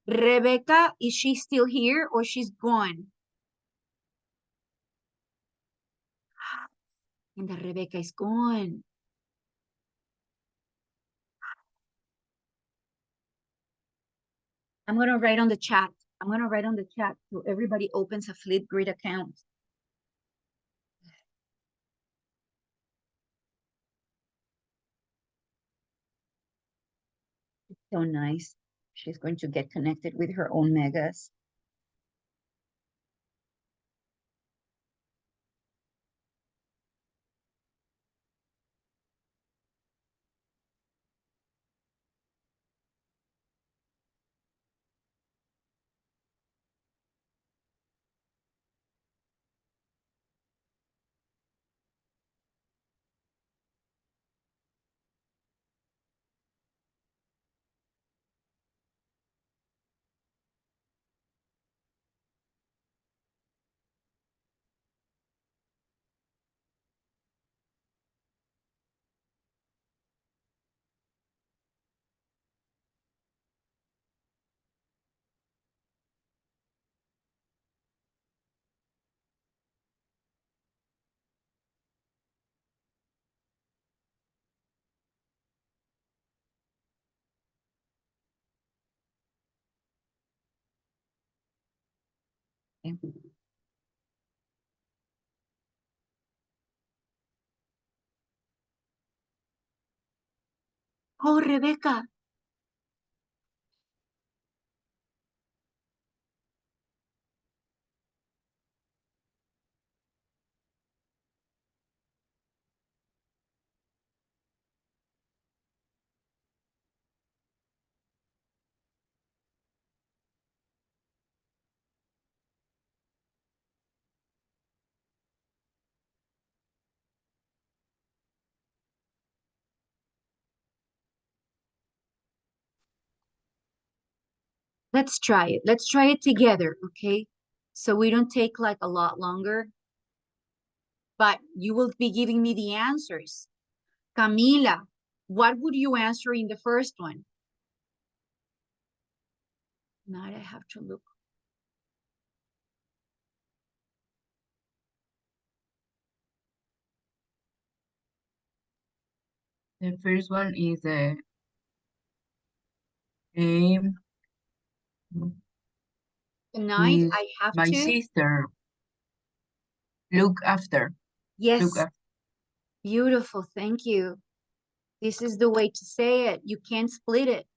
Rebecca, is she still here or she's gone? And the Rebecca is gone. I'm gonna write on the chat. I'm gonna write on the chat so everybody opens a Flipgrid account. It's so nice. She's going to get connected with her own megas. Okay. Oh, Rebecca. Let's try it. Let's try it together, okay? So we don't take like a lot longer. But you will be giving me the answers. Camila, what would you answer in the first one? Now I have to look. The first one is Tonight is I have my to. sister. Look after. Yes. Look after. Beautiful. Thank you. This is the way to say it. You can't split it.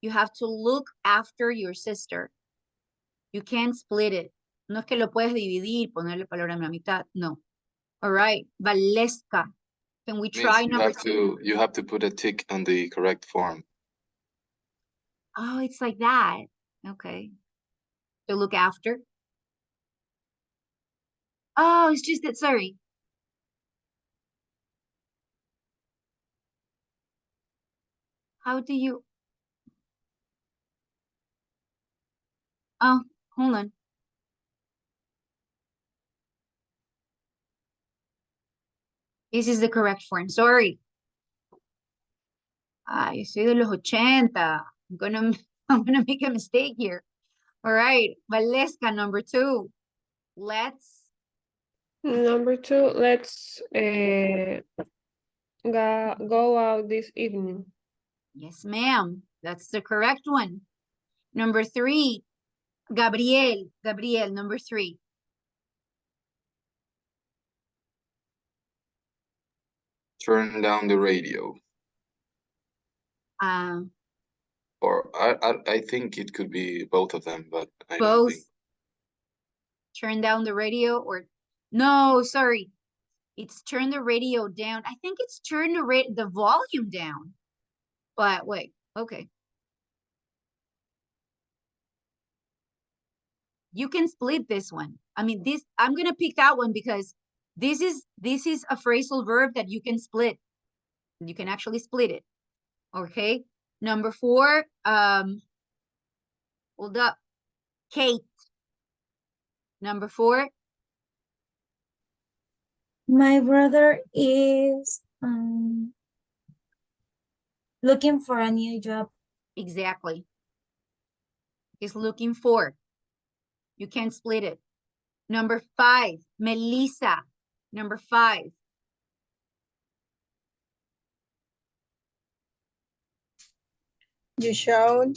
You have to look after your sister. You can't split it. No es que lo puedes dividir, ponerle palabra en la mitad. No. All right. Valeska. Can we try Miss, number two? you have to put a tick on the correct form. Oh, it's like that. Okay. To look after. Oh, it's just that, sorry. How do you? Oh, hold on. This is the correct form. Sorry. Ay, soy de los 80. I'm gonna make a mistake here. All right, Valeska, number two. Let's. Number two, let's go out this evening. Yes, ma'am. That's the correct one. Number three, Gabriel. Gabriel, number three. Turn down the radio. Or I think it could be both of them, but I don't Both. think. Turn down the radio or no, sorry. It's turn the radio down. I think it's turn the volume down. But wait, okay. You can split this one. I mean, I'm gonna pick that one because this is a phrasal verb that you can split. You can actually split it. Okay. Number four, hold up. Kate. Number four. My brother is looking for a new job. Exactly. He's looking for. You can split it. Number five, Melissa. Number five. You should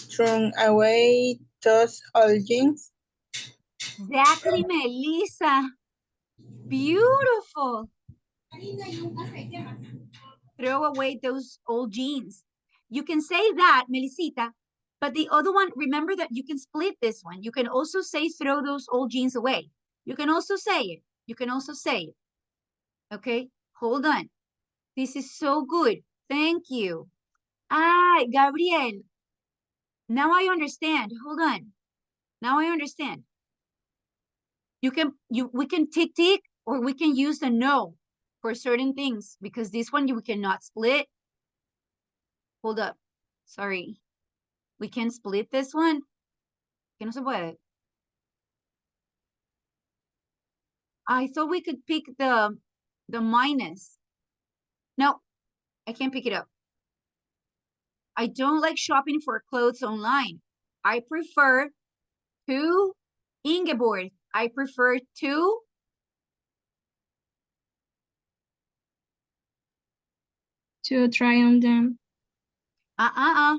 throw away those old jeans. Exactly, Melissa. Beautiful. Throw away those old jeans. You can say that, Melisita, but the other one, remember that you can split this one. You can also say throw those old jeans away. You can also say it. You can also say it. Okay, hold on. This is so good. Thank you. Ah, Gabriel. Now I understand. Hold on. Now I understand. We can tick or we can use a no for certain things because this one we cannot split. Hold up. Sorry. We can split this one. Que no se puede. I thought we could pick the minus. No, I can't pick it up. I don't like shopping for clothes online. I prefer to, Ingeborg, I prefer to. To try on them. I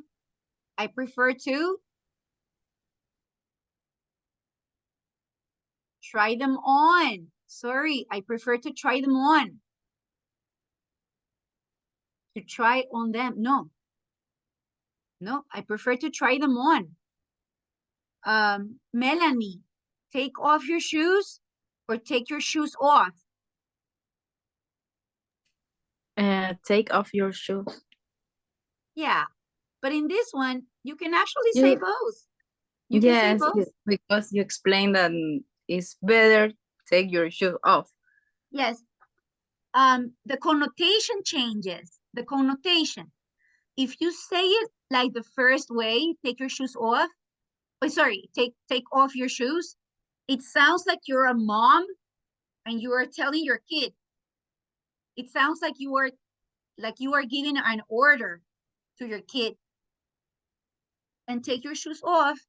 prefer to. Try them on. Sorry, I prefer to try them on. To try on them. No. No, I prefer to try them on. Melanie, take off your shoes or take your shoes off. Take off your shoes. Yeah, but in this one, you can actually say both. You can say both. Because you explained that it's better take your shoes off. Yes. The connotation changes. the connotation. If you say it like the first way, take your shoes off. Oh, sorry, take off your shoes. It sounds like you're a mom and you are telling your kid. It sounds like you are giving an order to your kid. And take your shoes off.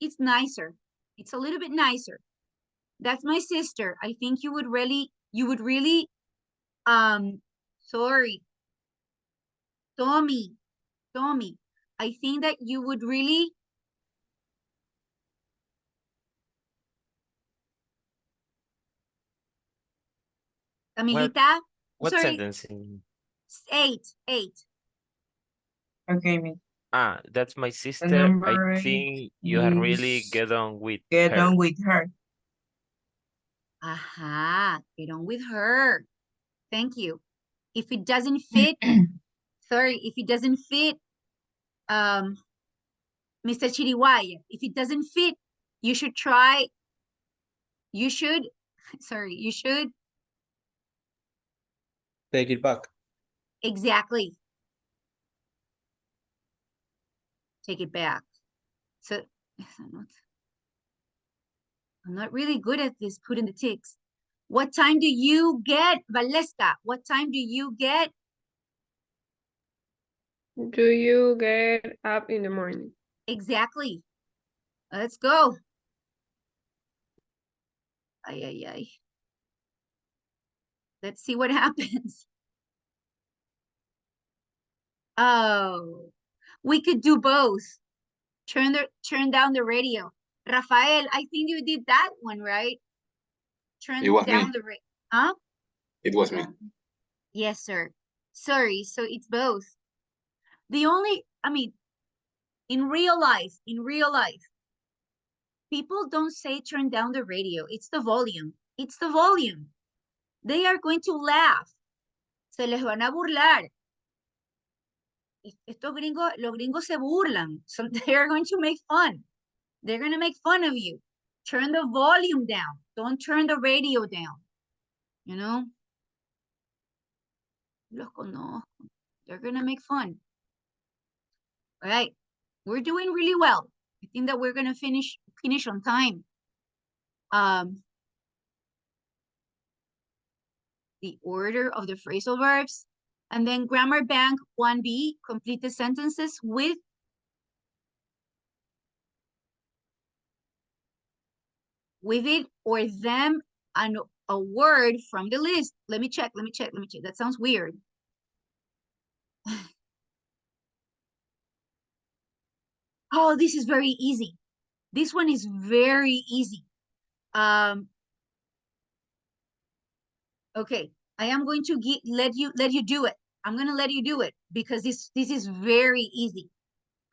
It's nicer. It's a little bit nicer. That's my sister. I think you would really, sorry, Tommy, I think that you would really, amiguita, What sorry, sentencing? eight. Okay, me. Ah, that's my The sister. I number think you have really is get on with get her. on with her. Aha, get on with her. Thank you. If it doesn't fit, sorry, if it doesn't fit, Mr. Chiriwaya, if it doesn't fit, you should try, you should, sorry, you should, Take it back. exactly. Take it back. So, I'm not really good at this, putting the ticks. What time do you get, Valeska? What time do you get? Do you get up in the morning? Exactly. Let's go. Ay, ay, ay. Let's see what happens. Oh, we could do both. Turn down the radio. Rafael, I think you did that one, right? Turn It was down me. the radio. Huh? It was me. Yes, sir. Sorry, so it's both. The only, I mean, in real life, people don't say turn down the radio. It's the volume. It's the volume. They are going to laugh. Se les van a burlar. Los gringos se burlan. So they are going to make fun. They're going to make fun of you. Turn the volume down. Don't turn the radio down. You know? Los conozco. They're going to make fun. All right. We're doing really well. I think that we're going to finish on time. The order of the phrasal verbs, and then grammar bank 1B, complete the sentences with it or them and a word from the list. Let me check. That sounds weird. Oh, this is very easy. This one is very easy. Okay, I am going to let you do it. I'm going to let you do it because this is very easy.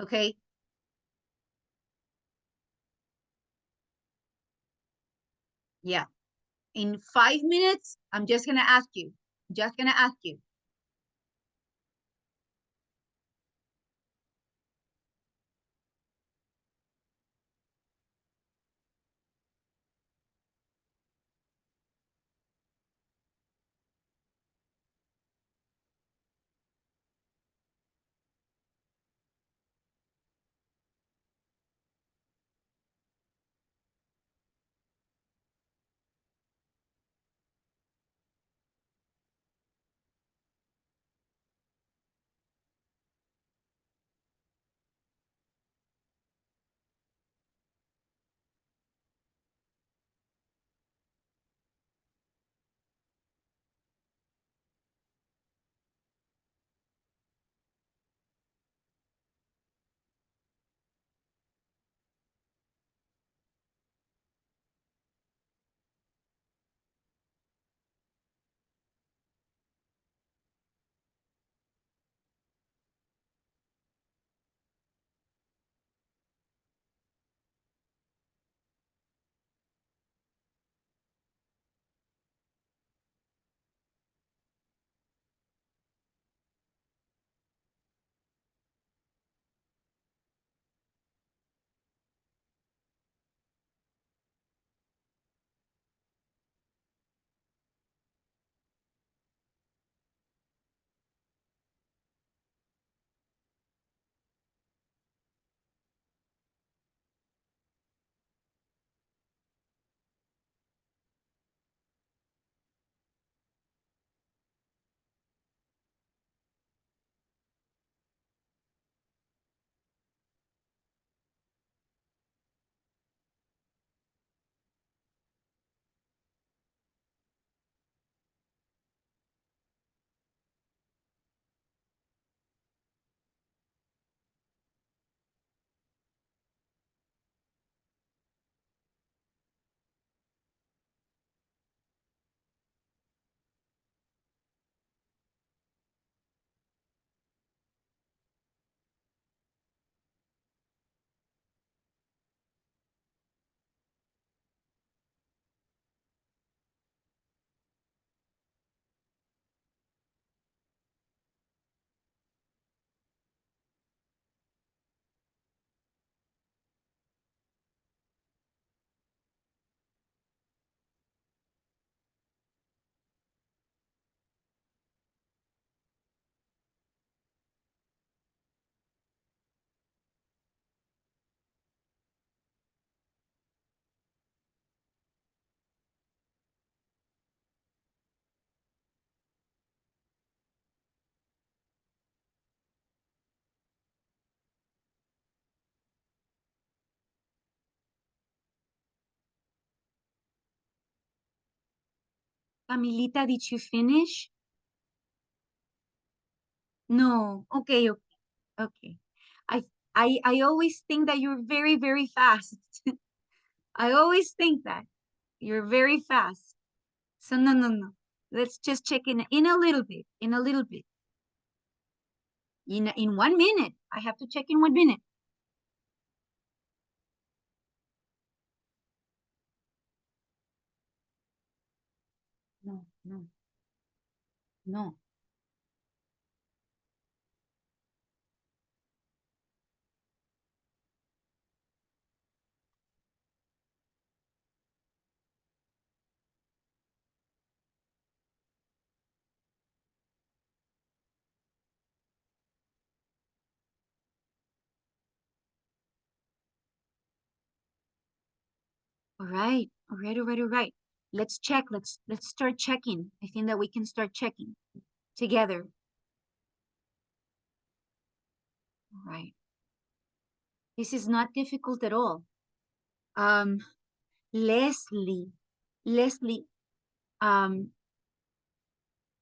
Okay. Yeah. In 5 minutes, I'm just going to ask you. Camilita, did you finish? No. Okay, okay, okay. I always think that you're very, very fast. I always think that you're very fast. So no, no, no. Let's just check in a little bit, in a little bit. In 1 minute. I have to check in 1 minute. No, no, no. All right, all right, all right, all right. Let's check. Let's start checking. I think that we can start checking together. All right. This is not difficult at all. Leslie,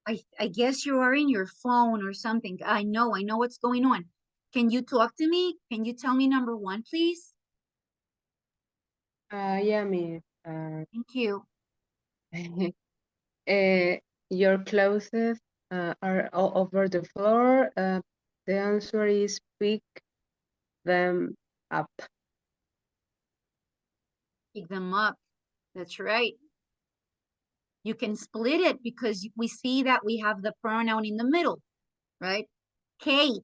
I guess you are in your phone or something. I know what's going on. Can you talk to me? Can you tell me number 1, please? Yeah, me. Thank you. Your clothes are all over the floor. The answer is pick them up. Pick them up. That's right. You can split it because we see that we have the pronoun in the middle, right? Kate,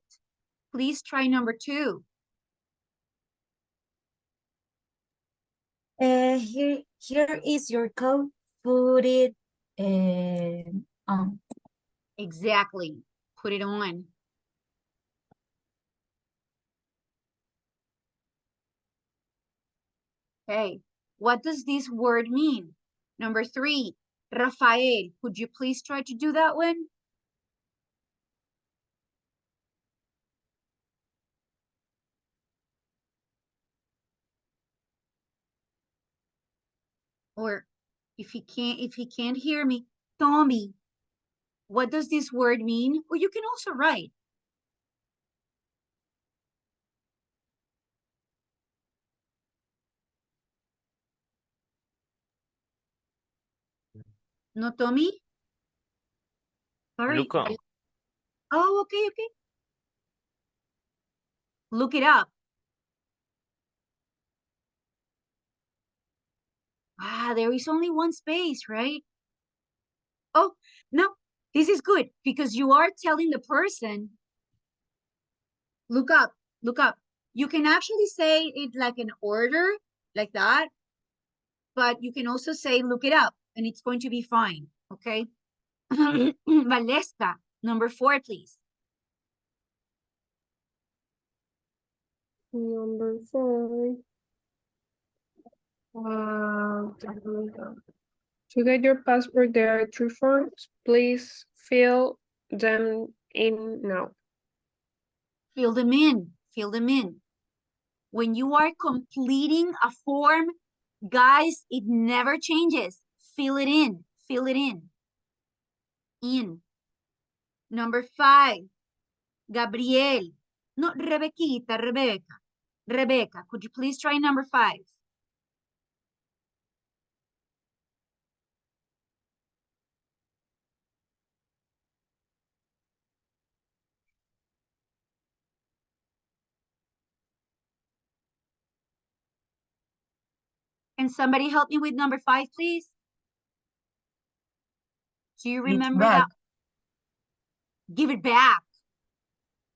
please try number 2. Here is your coat. Put it on. Exactly. Put it on. Okay. What does this word mean? Number 3, Rafael, could you please try to do that one? Or if he can't hear me, Tommy, what does this word mean? Or you can also write. No, Tommy? Sorry. Look up. Oh, okay, okay. Look it up. Ah, there is only one space, right? Oh, no, this is good because you are telling the person, look up, look up. You can actually say it like an order, like that, but you can also say, look it up, and it's going to be fine, okay? Valeska, number 4, please. Number 4. To get your passport, there are 3 forms. Please fill them in now. Fill them in, fill them in. When you are completing a form, guys, it never changes. Fill it in, fill it in. In. Number 5, Gabriel. No, Rebequita, Rebecca. Rebecca, could you please try number 5? Can somebody help me with number 5, please? Do you remember back. that? Give it back.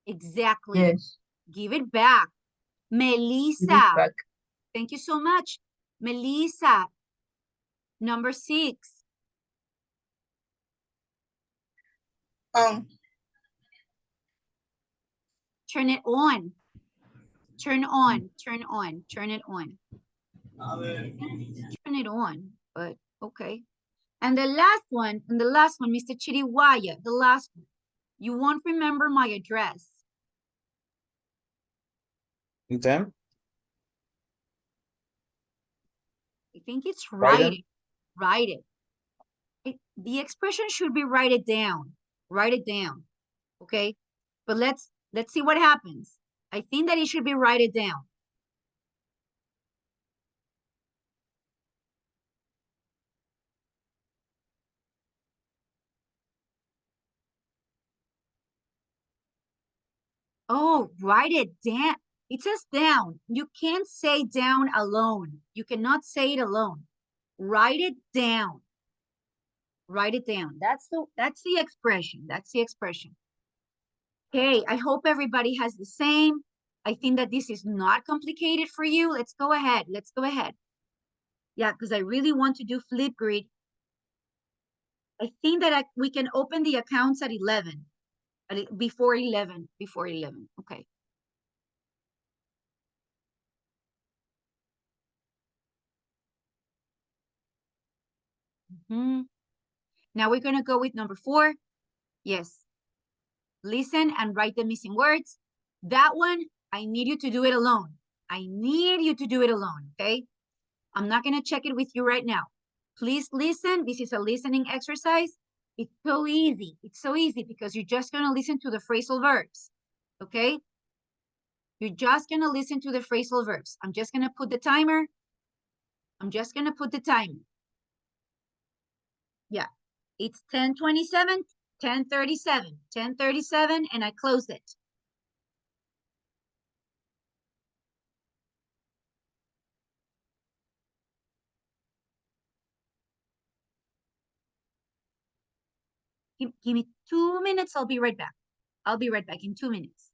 Exactly. Yes. Give it back. Give it Melissa. back. Thank you so much. Melissa. Number 6. Turn it on. Turn on, turn on, turn it on. Turn it on, but okay. And the last one, Mr. Chiriwaya, the last one. You won't remember my address. Them? I think it's Write them? write it. The expression should be write it down. Write it down. Okay? But let's see what happens. I think that it should be write it down. Oh, write it down. It says down. You can't say down alone. You cannot say it alone. Write it down. Write it down. That's the expression. That's the expression. Okay, I hope everybody has the same. I think that this is not complicated for you. Let's go ahead. Let's go ahead. Yeah, because I really want to do Flipgrid. I think that we can open the accounts at 11. Before 11. Before 11. Okay. Now we're going to go with number 4. Yes. Listen and write the missing words. That one, I need you to do it alone. I need you to do it alone, okay? I'm not going to check it with you right now. Please listen. This is a listening exercise. It's so easy. It's so easy because you're just going to listen to the phrasal verbs, okay? You're just going to listen to the phrasal verbs. I'm just going to put the timer. I'm just going to put the timer. Yeah, it's 10:27, 10:37, 10:37, and I close it. Give me 2 minutes. I'll be right back. I'll be right back in 2 minutes.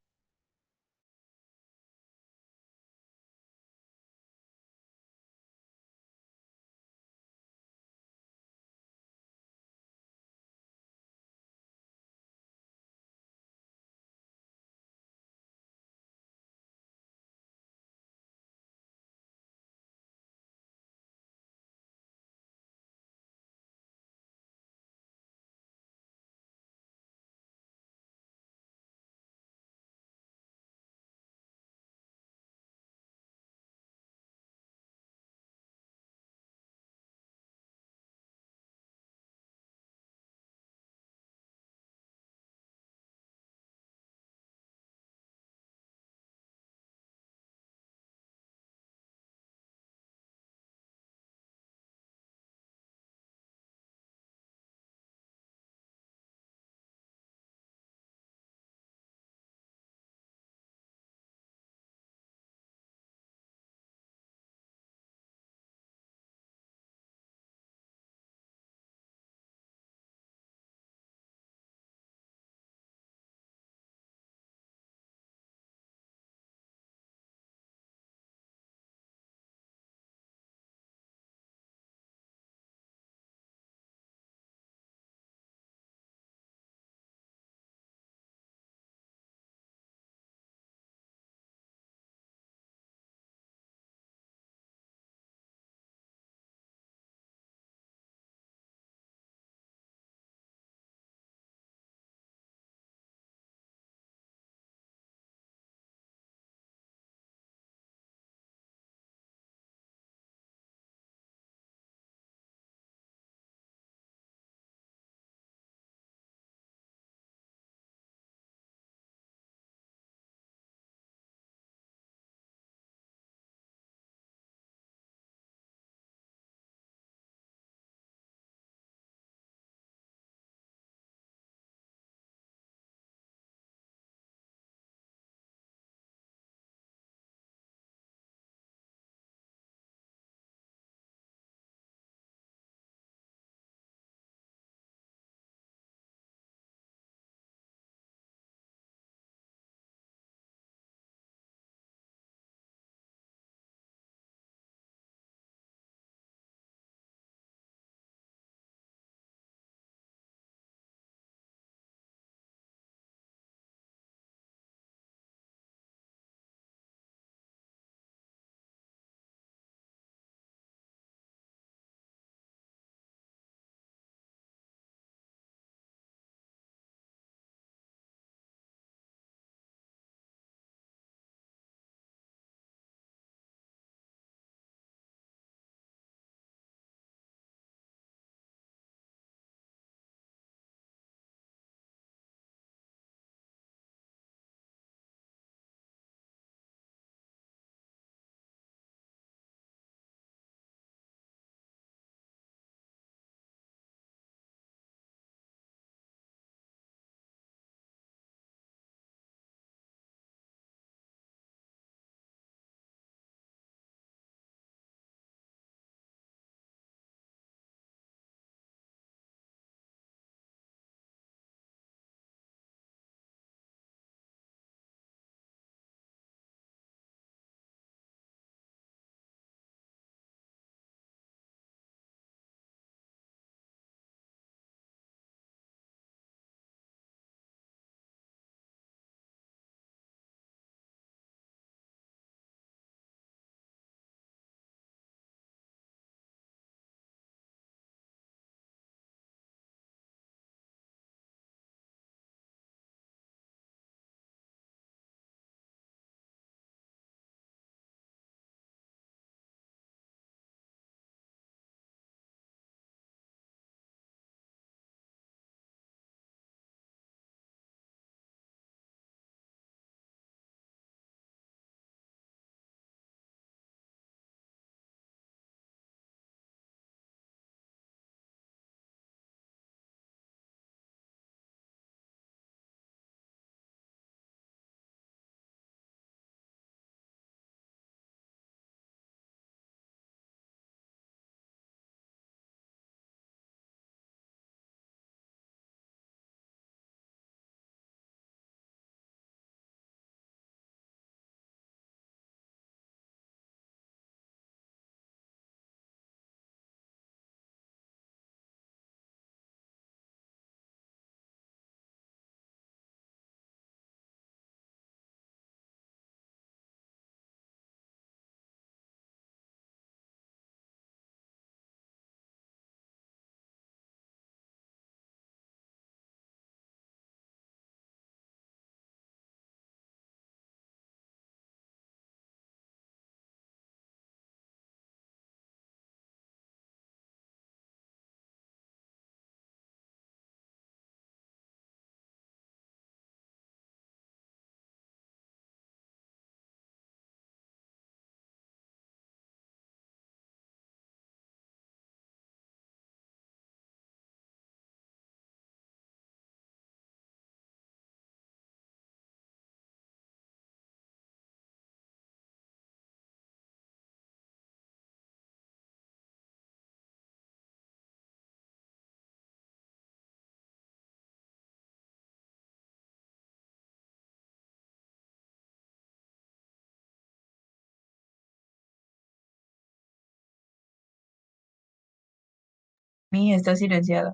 Mi está silenciada.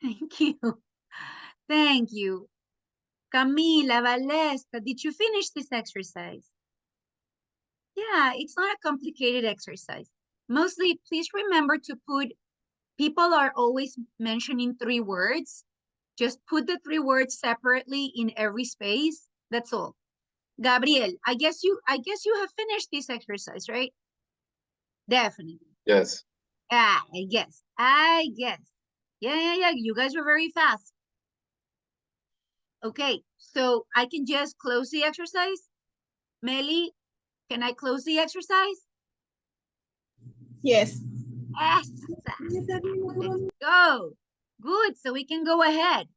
Thank you. Thank you. Camila, Valesca, did you finish this exercise? Yeah, it's not a complicated exercise. Mostly, please remember to put, people are always mentioning 3 words. Just put the 3 words separately in every space. That's all. Gabriel, I guess you have finished this exercise, right? Definitely. Yes. I guess. Yeah. You guys were very fast. Okay, so I can just close the exercise. Meli, can I close the exercise? Yes. Yes. Let's go. Good, so we can go ahead.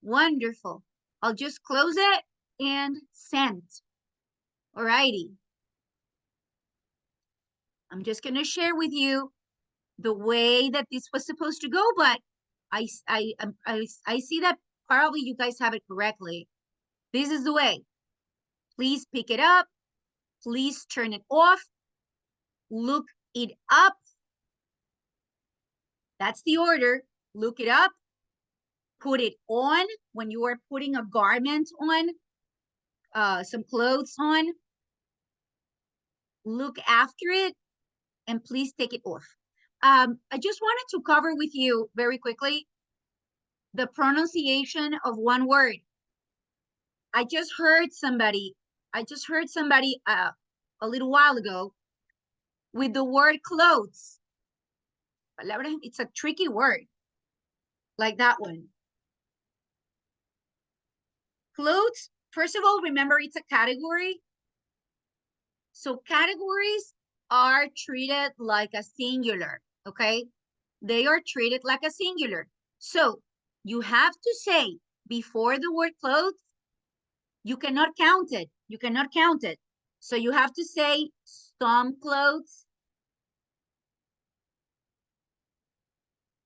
Wonderful. I'll just close it and send. Alrighty. I'm just gonna share with you the way that this was supposed to go, but I see that probably you guys have it correctly. This is the way. Please pick it up. Please turn it off. Look it up. That's the order. Look it up. Put it on when you are putting a garment on, some clothes on. Look after it and please take it off. I just wanted to cover with you very quickly the pronunciation of one word. I just heard somebody a little while ago with the word clothes. It's a tricky word, like that one. Clothes, first of all, remember it's a category. So categories are treated like a singular, okay? They are treated like a singular. So you have to say before the word clothes, you cannot count it. You cannot count it. So you have to say some clothes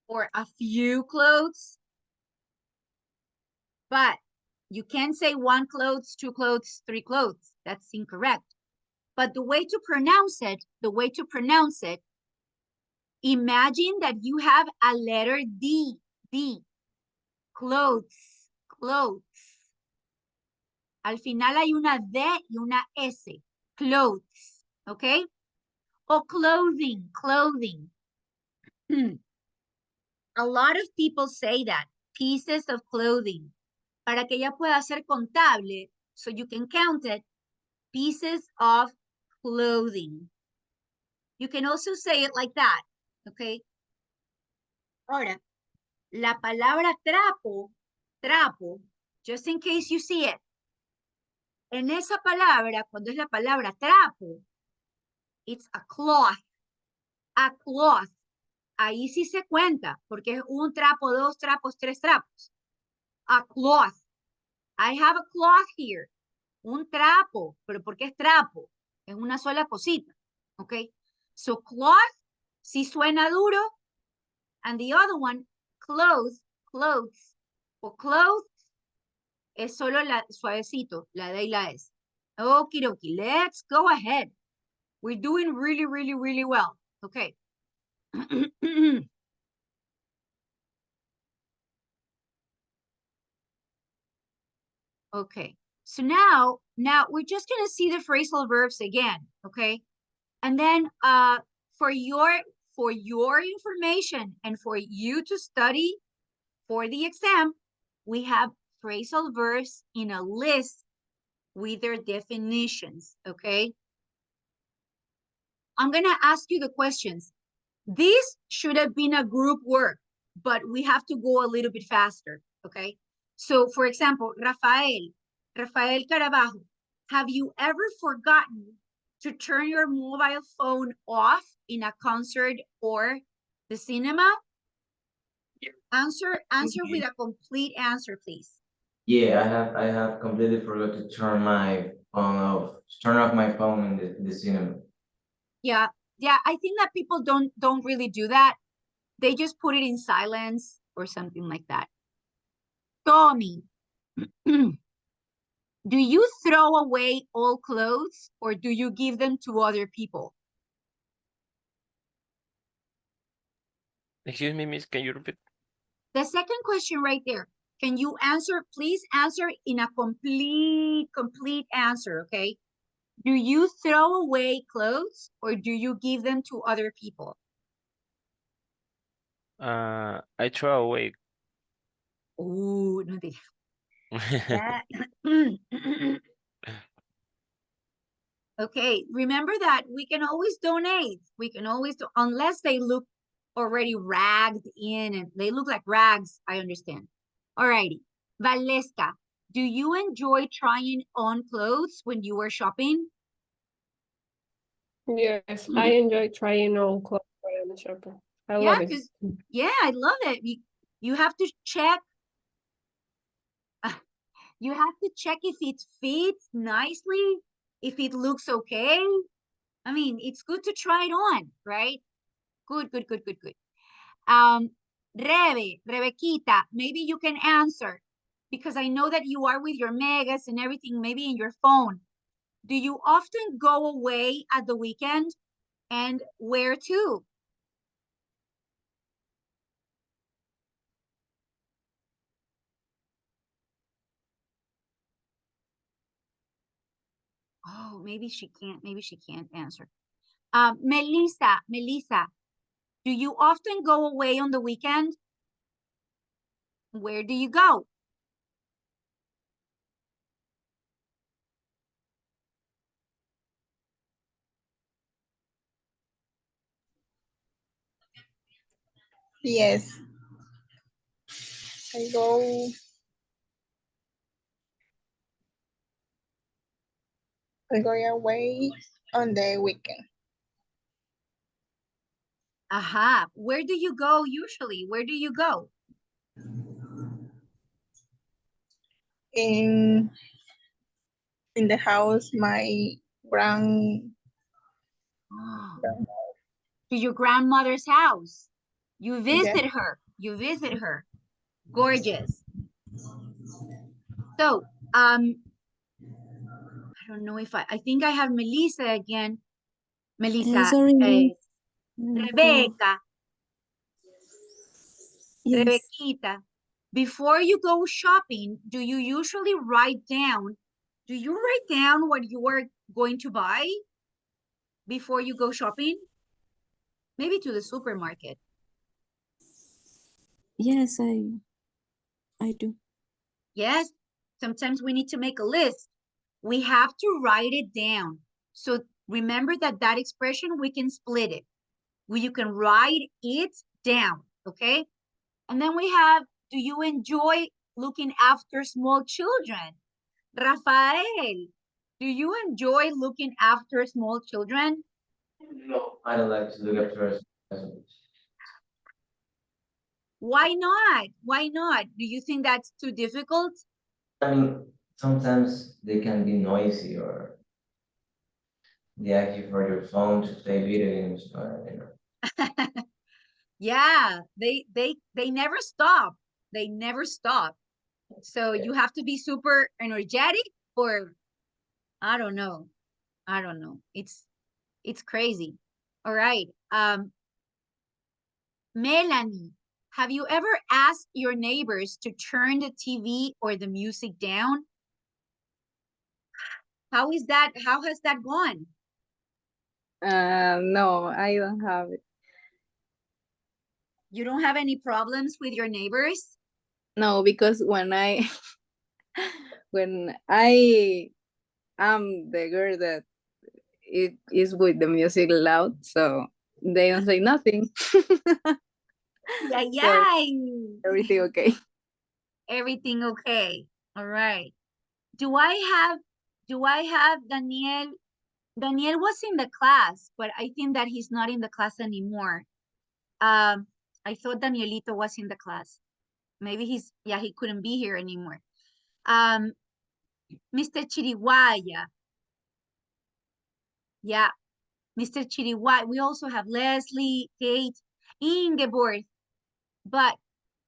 or a few clothes. But you can't say 1 clothes, 2 clothes, 3 clothes. That's incorrect. But the way to pronounce it, imagine that you have a letter D, clothes. Al final hay una D y una S, clothes, ¿ok? O clothing. A lot of people say that, pieces of clothing, para que ella pueda ser contable, so you can count it, pieces of clothing. You can also say it like that, okay? Ahora, la palabra trapo, just in case you see it. En esa palabra, cuando es la palabra trapo, it's a cloth. Ahí sí se cuenta, porque es 1 trapo, 2 trapos, 3 trapos. A cloth. I have a cloth here. Un trapo, pero ¿por qué es trapo? Es una sola cosita, ¿ok? So cloth sí suena duro, and the other one, clothes, o clothes, es solo la suavecito, la D y la S. Okie dokie, let's go ahead. We're doing really well, okay. Okay, so now we're just gonna see the phrasal verbs again, okay? And then for your information and for you to study for the exam, we have phrasal verbs in a list with their definitions, okay? I'm gonna ask you the questions. This should have been a group work, but we have to go a little bit faster, okay? So for example, Rafael Carabajo, have you ever forgotten to turn your mobile phone off in a concert or the cinema? Answer with a complete answer, please. Yeah, I have completely forgot to turn my phone off, turn off my phone in the cinema. Yeah, I think that people don't really do that. They just put it in silence or something like that. Tommy, do you throw away all clothes or do you give them to other people? Excuse me, miss, can you repeat? The second question right there. Can you answer, please answer in a complete answer, okay? Do you throw away clothes or do you give them to other people? I throw away. Ooh, no te... That... Okay, remember that we can always donate. We can always do, unless they look already ragged in and they look like rags, I understand. Alrighty, Valeska, do you enjoy trying on clothes when you are shopping? Yes, I enjoy trying on clothes when I'm shopping. I Yeah, love it. because I love it. You have to check. You have to check if it fits nicely, if it looks okay. I mean, it's good to try it on, right? Good, good, good, good, good. Rebequita, maybe you can answer because I know that you are with your megas and everything, maybe in your phone. Do you often go away at the weekend and where to? Oh, maybe she can't answer. Melissa, do you often go away on the weekend? Where do you go? Yes, I go. I go away on the weekend. Aha, where do you go usually? Where do you go? In the house, my grand. To your grandmother's house. You Yeah. visit her. You visit her. Gorgeous. So, I don't know if I think I have Melissa again. Melissa, Sorry, miss. Rebecca, Yes. Rebequita. Before you go shopping, do you usually write down what you are going to buy before you go shopping? Maybe to the supermarket. Yes, I do. Yes, sometimes we need to make a list. We have to write it down. So remember that expression, we can split it. You can write it down, okay? And then we have, do you enjoy looking after small children? Rafael, do you enjoy looking after small children? No, I don't like to look after us. Why not? Why not? Do you think that's too difficult? I mean, sometimes they can be noisy or they ask you for your phone to play video games, but you know. Yeah, they never stop. They never stop. So you have to be super energetic or I don't know. I don't know. It's crazy. All right. Melanie, have you ever asked your neighbors to turn the TV or the music down? How is that? How has that gone? No, I don't have it. You don't have any problems with your neighbors? No, because when I when I am the girl that it is with the music loud, so they don't say nothing. Yeah, So yeah. everything okay. Everything okay. All right. Do I have Daniel? Daniel was in the class, but I think that he's not in the class anymore. I thought Danielito was in the class. Maybe he couldn't be here anymore. Mr. Chiriwaya. Yeah, Mr. Chiriwaya. We also have Leslie, Kate, Ingeborg. But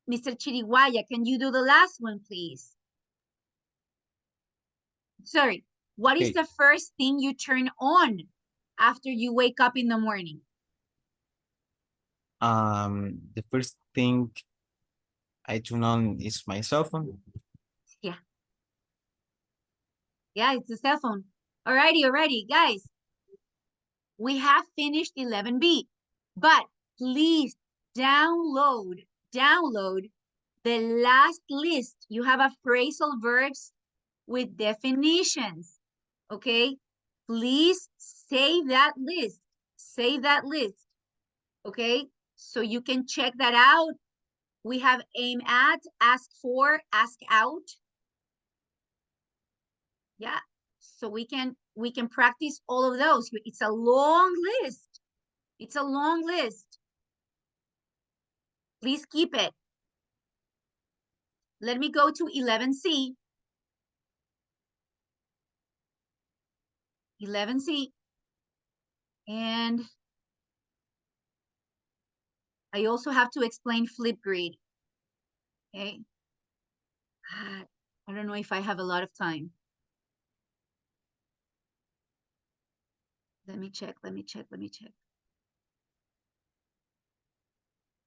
Mr. Chiriwaya, can you do the last one, please? Sorry, what is Okay. the first thing you turn on after you wake up in the morning? The first thing I turn on is my cell phone. Yeah. Yeah, it's a cell phone. Alrighty, guys. We have finished 11B, but please download the last list. You have a phrasal verbs with definitions, okay? Please save that list. Okay? So you can check that out. We have aim at, ask for, ask out. Yeah, so we can practice all of those. It's a long list. Please keep it. Let me go to 11C. 11C. And I also have to explain Flipgrid. Okay. I don't know if I have a lot of time. Let me check.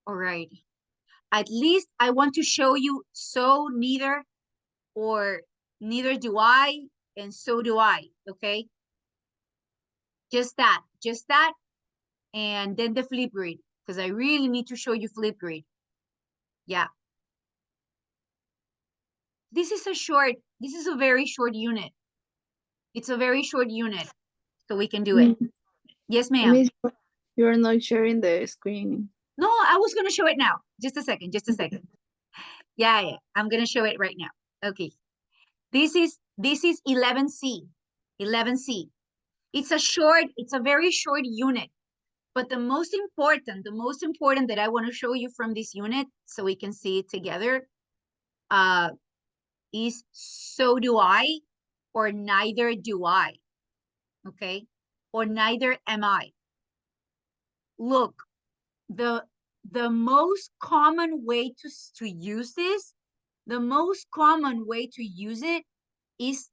All right. At least I want to show you so neither or neither do I and so do I, okay? Just that, and then the Flipgrid, because I really need to show you Flipgrid. Yeah. This is a very short unit. It's a very short unit, so we can do it. Yes, ma'am. Miss, you're not sharing the screen. No, I was gonna show it now. Just a second. Yeah, I'm gonna show it right now. Okay. This is 11C. 11C. It's a very short unit. But the most important that I want to show you from this unit, so we can see it together, is so do I, or neither do I, okay? Or neither am I. Look, the most common way to use this, the most common way to use it is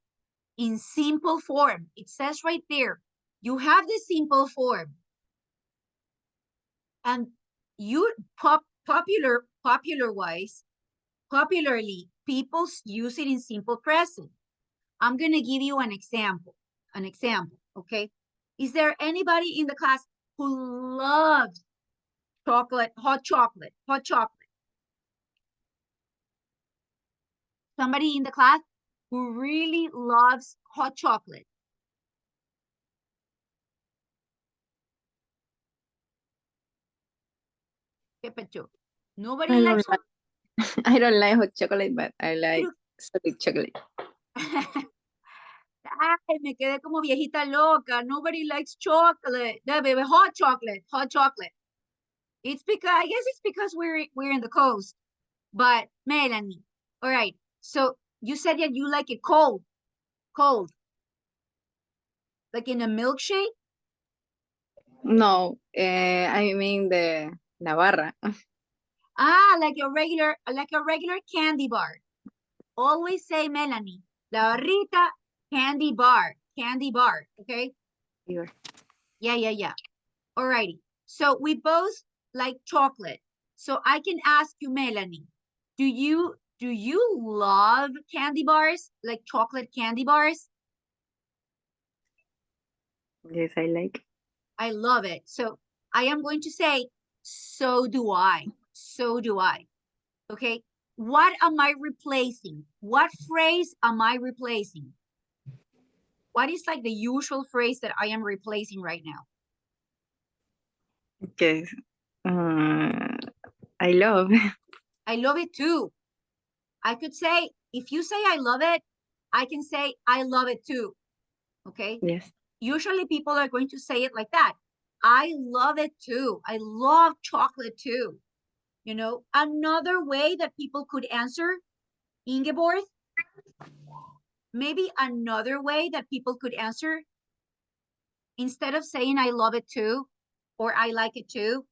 in simple form. It says right there, you have the simple form. And you popularly, people use it in simple present. I'm gonna give you an example, okay? Is there anybody in the class who loves hot chocolate? Somebody in the class who really loves hot chocolate? Nobody likes hot. I don't like hot chocolate, but I like solid chocolate. Ay, me quedé como viejita loca. Nobody likes chocolate. No, baby, hot chocolate. It's because, I guess it's because we're in the coast. But Melanie, all right. So you said that you like it cold. Like in a milkshake? No, I mean la barra. Ah, like a regular candy bar. Always say, Melanie, la barrita, candy bar, okay? Sure. Yeah. Alrighty. So we both like chocolate. So I can ask you, Melanie, do you love candy bars, like chocolate candy bars? Yes, I like. I love it. So I am going to say, so do I. Okay. What am I replacing? What phrase am I replacing? What is like the usual phrase that I am replacing right now? Yes. I love. I love it too. I could say, if you say I love it, I can say I love it too. Okay. Yes. Usually people are going to say it like that. I love it too. I love chocolate too. You know, another way that people could answer, Ingeborg, maybe another way that people could answer, instead of saying I love it too, or I like it too,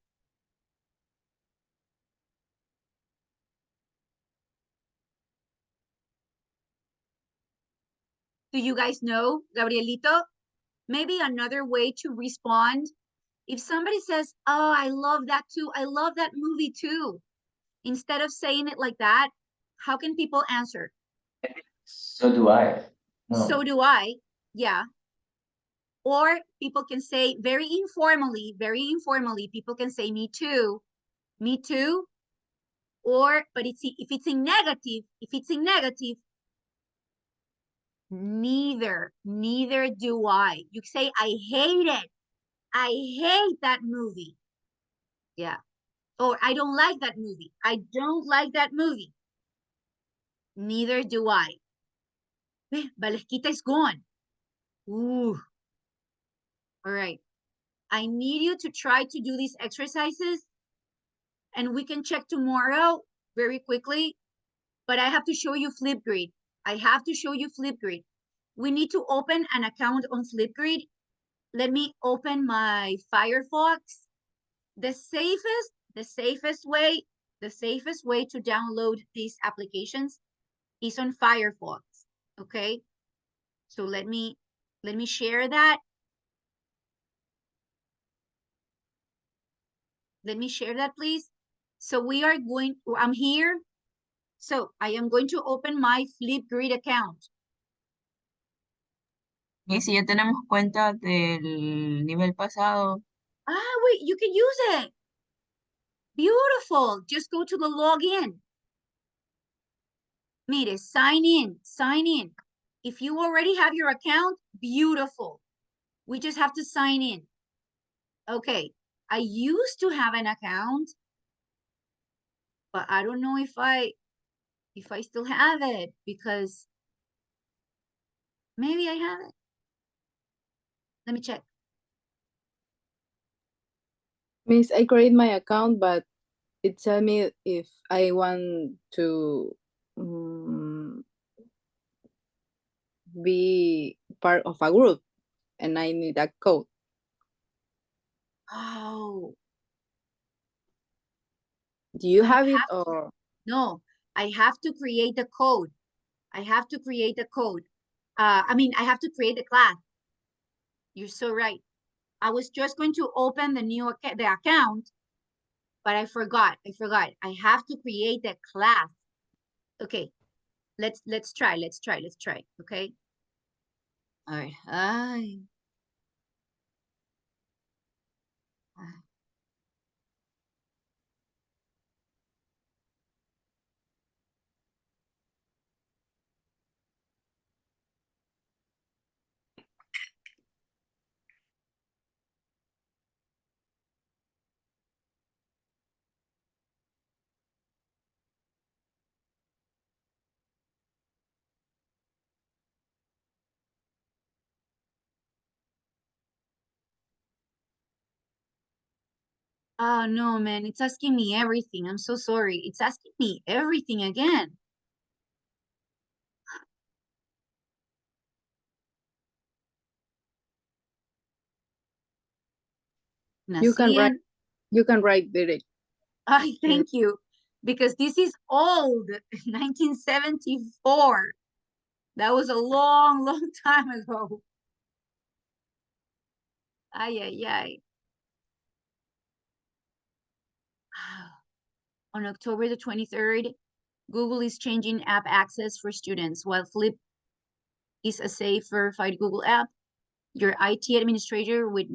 do you guys know, Gabrielito? Maybe another way to respond If somebody says, oh, I love that too, I love that movie too, instead of saying it like that, how can people answer? So do I. No. So do I, yeah. Or people can say very informally, people can say me too, or, but if it's in negative, neither do I. You say, I hate it. I hate that movie. Yeah. Or I don't like that movie. I don't like that movie. Neither do I. Valesquita is gone. Ooh. All right. I need you to try to do these exercises and we can check tomorrow very quickly, but I have to show you Flipgrid. We need to open an account on Flipgrid. Let me open my Firefox. The safest way to download these applications is on Firefox, okay? So let me share that. Let me share that, please. So I'm here. So I am going to open my Flipgrid account. Y si ya tenemos cuenta del nivel pasado. Ah, wait, you can use it. Beautiful. Just go to the login. Mire, sign in. If you already have your account, beautiful. We just have to sign in. Okay, I used to have an account, but I don't know if I still have it because maybe I have it. Let me check. Miss, I create my account, but it tell me if I want to be part of a group and I need a code. Oh. Do you have it or? No, I have to create the code. I have to create the class. You're so right. I was just going to open the account, but I forgot. I have to create the class. Okay, let's try. Okay. All right. Ay. Oh no, man, it's asking me everything. I'm so sorry. It's asking me everything again. You can write direct. I thank you, because this is old, 1974. That was a long, long time ago. Ay, ay, ay. On October the 23rd, Google is changing app access for students. While Flip is a safe verified Google app, your IT administrator will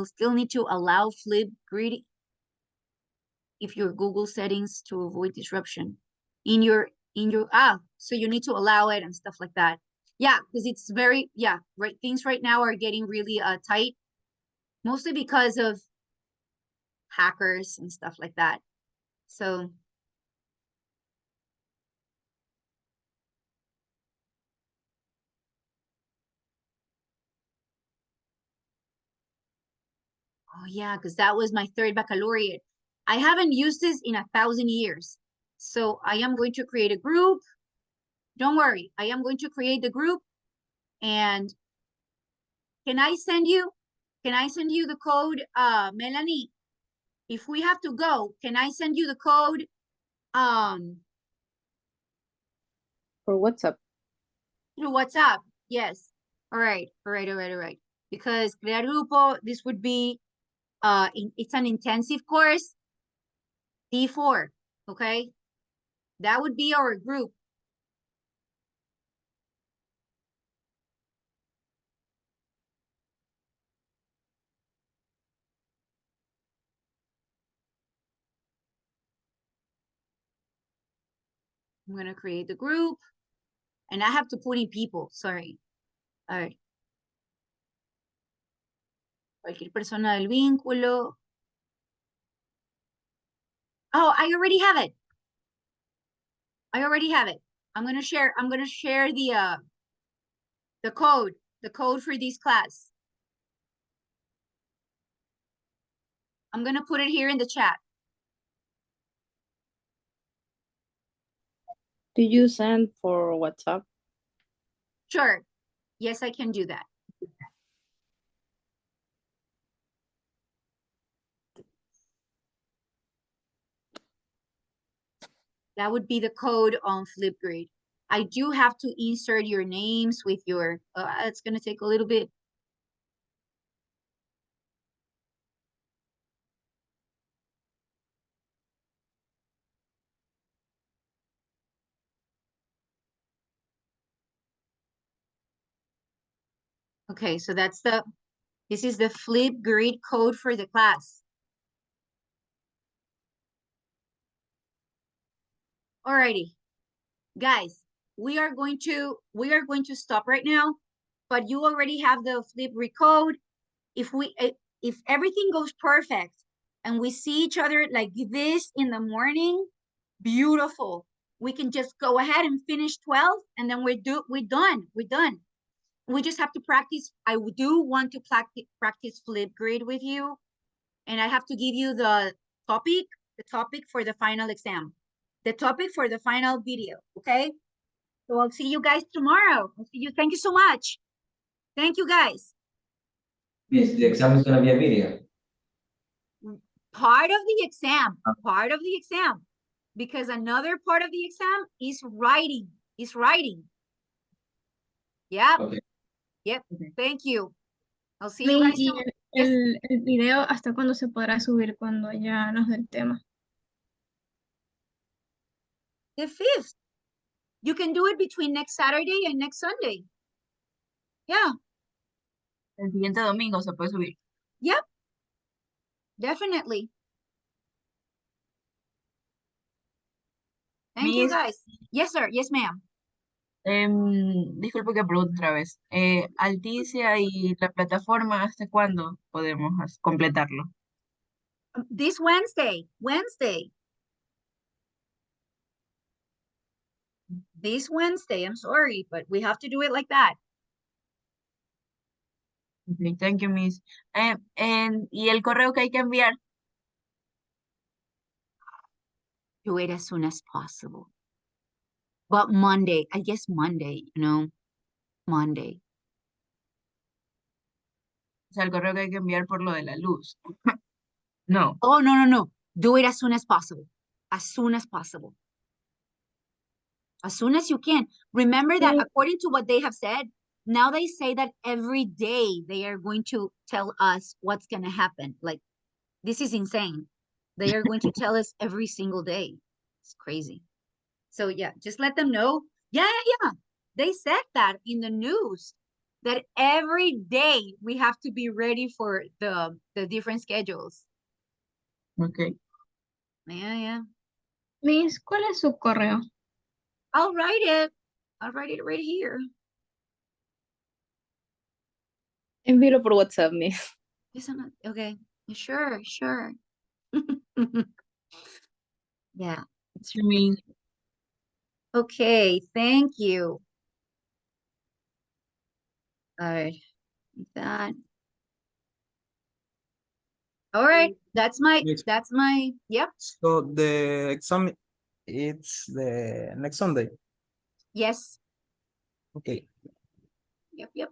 still need to allow Flipgrid if your Google settings to avoid disruption so you need to allow it and stuff like that. Yeah, because it's right. Things right now are getting really tight, mostly because of hackers and stuff like that. So oh yeah, because that was my third baccalaureate. I haven't used this in 1,000 years. So I am going to create a group. Don't worry, I am going to create the group. And can I send you the code, Melanie? If we have to go, can I send you the code? For WhatsApp. Through WhatsApp. Yes. All right. Because crear grupo, this would be it's an intensive course, D4, okay? That would be our group. I'm gonna create the group, and I have to put in people, sorry. All right. Cualquier persona del vínculo. Oh, I already have it. I already have it. I'm gonna share the code for this class. I'm gonna put it here in the chat. Do you send for WhatsApp? Sure. Yes, I can do that. That would be the code on Flipgrid. I do have to insert your names with your, it's gonna take a little bit. Okay, so this is the Flipgrid code for the class. Alrighty, guys, we are going to stop right now, but you already have the Flipgrid code. If everything goes perfect and we see each other like this in the morning, beautiful. We can just go ahead and finish 12 and then we're done. We just have to practice. I do want to practice Flipgrid with you, and I have to give you the topic for the final exam, the topic for the final video, okay? So I'll see you guys tomorrow. I'll see you. Thank you so much. Thank you, guys. Yes, the exam is gonna be a video. Part of the exam, because another part of the exam is writing, Yeah. Okay. Yep. Thank you. I'll see you guys Y tomorrow. Yes. el video, ¿hasta cuándo se podrá subir cuando ya nos dé el tema? The 5th. You can do it between next Saturday and next Sunday. Yeah. El siguiente domingo se puede subir. Yep. Definitely. Thank you, Miss, guys. Yes, sir. Yes, ma'am. disculpe que pregunte otra vez. Alticia y la plataforma, ¿hasta cuándo podemos completarlo? This Wednesday. This Wednesday. I'm sorry, but we have to do it like that. Okay, thank you, Miss. ¿Y el correo que hay que enviar? Do it as soon as possible. But Monday, I guess Monday, Monday. O sea, el correo que hay que enviar por lo de la luz. No. Oh, no. Do it as soon as possible. As soon as possible. As soon as you can. Remember that according to what they have said, now they say that every day they are going to tell us what's going to happen. Like, this is insane. They are going to tell us every single day. It's crazy. So yeah, just let them know. Yeah. They said that in the news, that every day we have to be ready for the different schedules. Okay. Yeah. Miss, ¿cuál es su correo? I'll write it right here. Envíalo por WhatsApp, Miss. Okay, sure. Yeah. It's me. Okay, thank you. All right, that. All right, that's my, yep. So the exam, it's the next Sunday. Yes. Okay. Yep.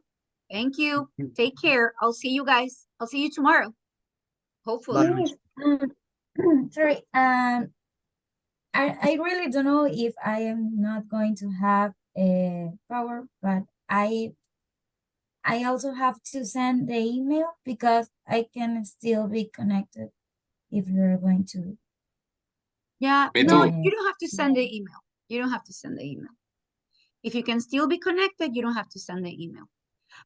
Thank you. Take care. I'll see you guys. I'll see you tomorrow. Hopefully. Miss, sorry, I really don't know if I am not going to have power, but I also have to send the email because I can still be connected if you're going to. Yeah, Me no, too. you don't have to send the email. You don't have to send the email. If you can still be connected, you don't have to send the email.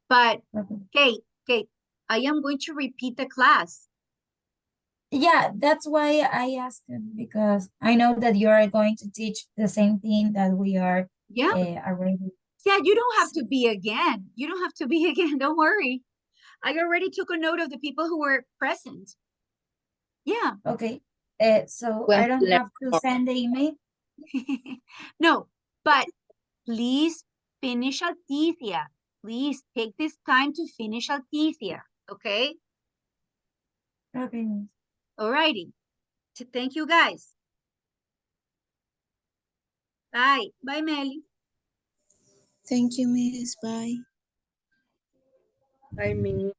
But Kate, I am going to repeat the class. Yeah, that's why I asked it, because I know that you are going to teach the same thing that we are already. Yeah, you don't have to be again. You don't have to be again. Don't worry. I already took a note of the people who were present. Yeah. Okay. So When I don't have to send the email. No, but please finish Alticia. Please take this time to finish Alticia. Okay. Okay. Alrighty. Thank you guys. Bye. Bye, Melly. Thank you, Miss. Bye. I mean,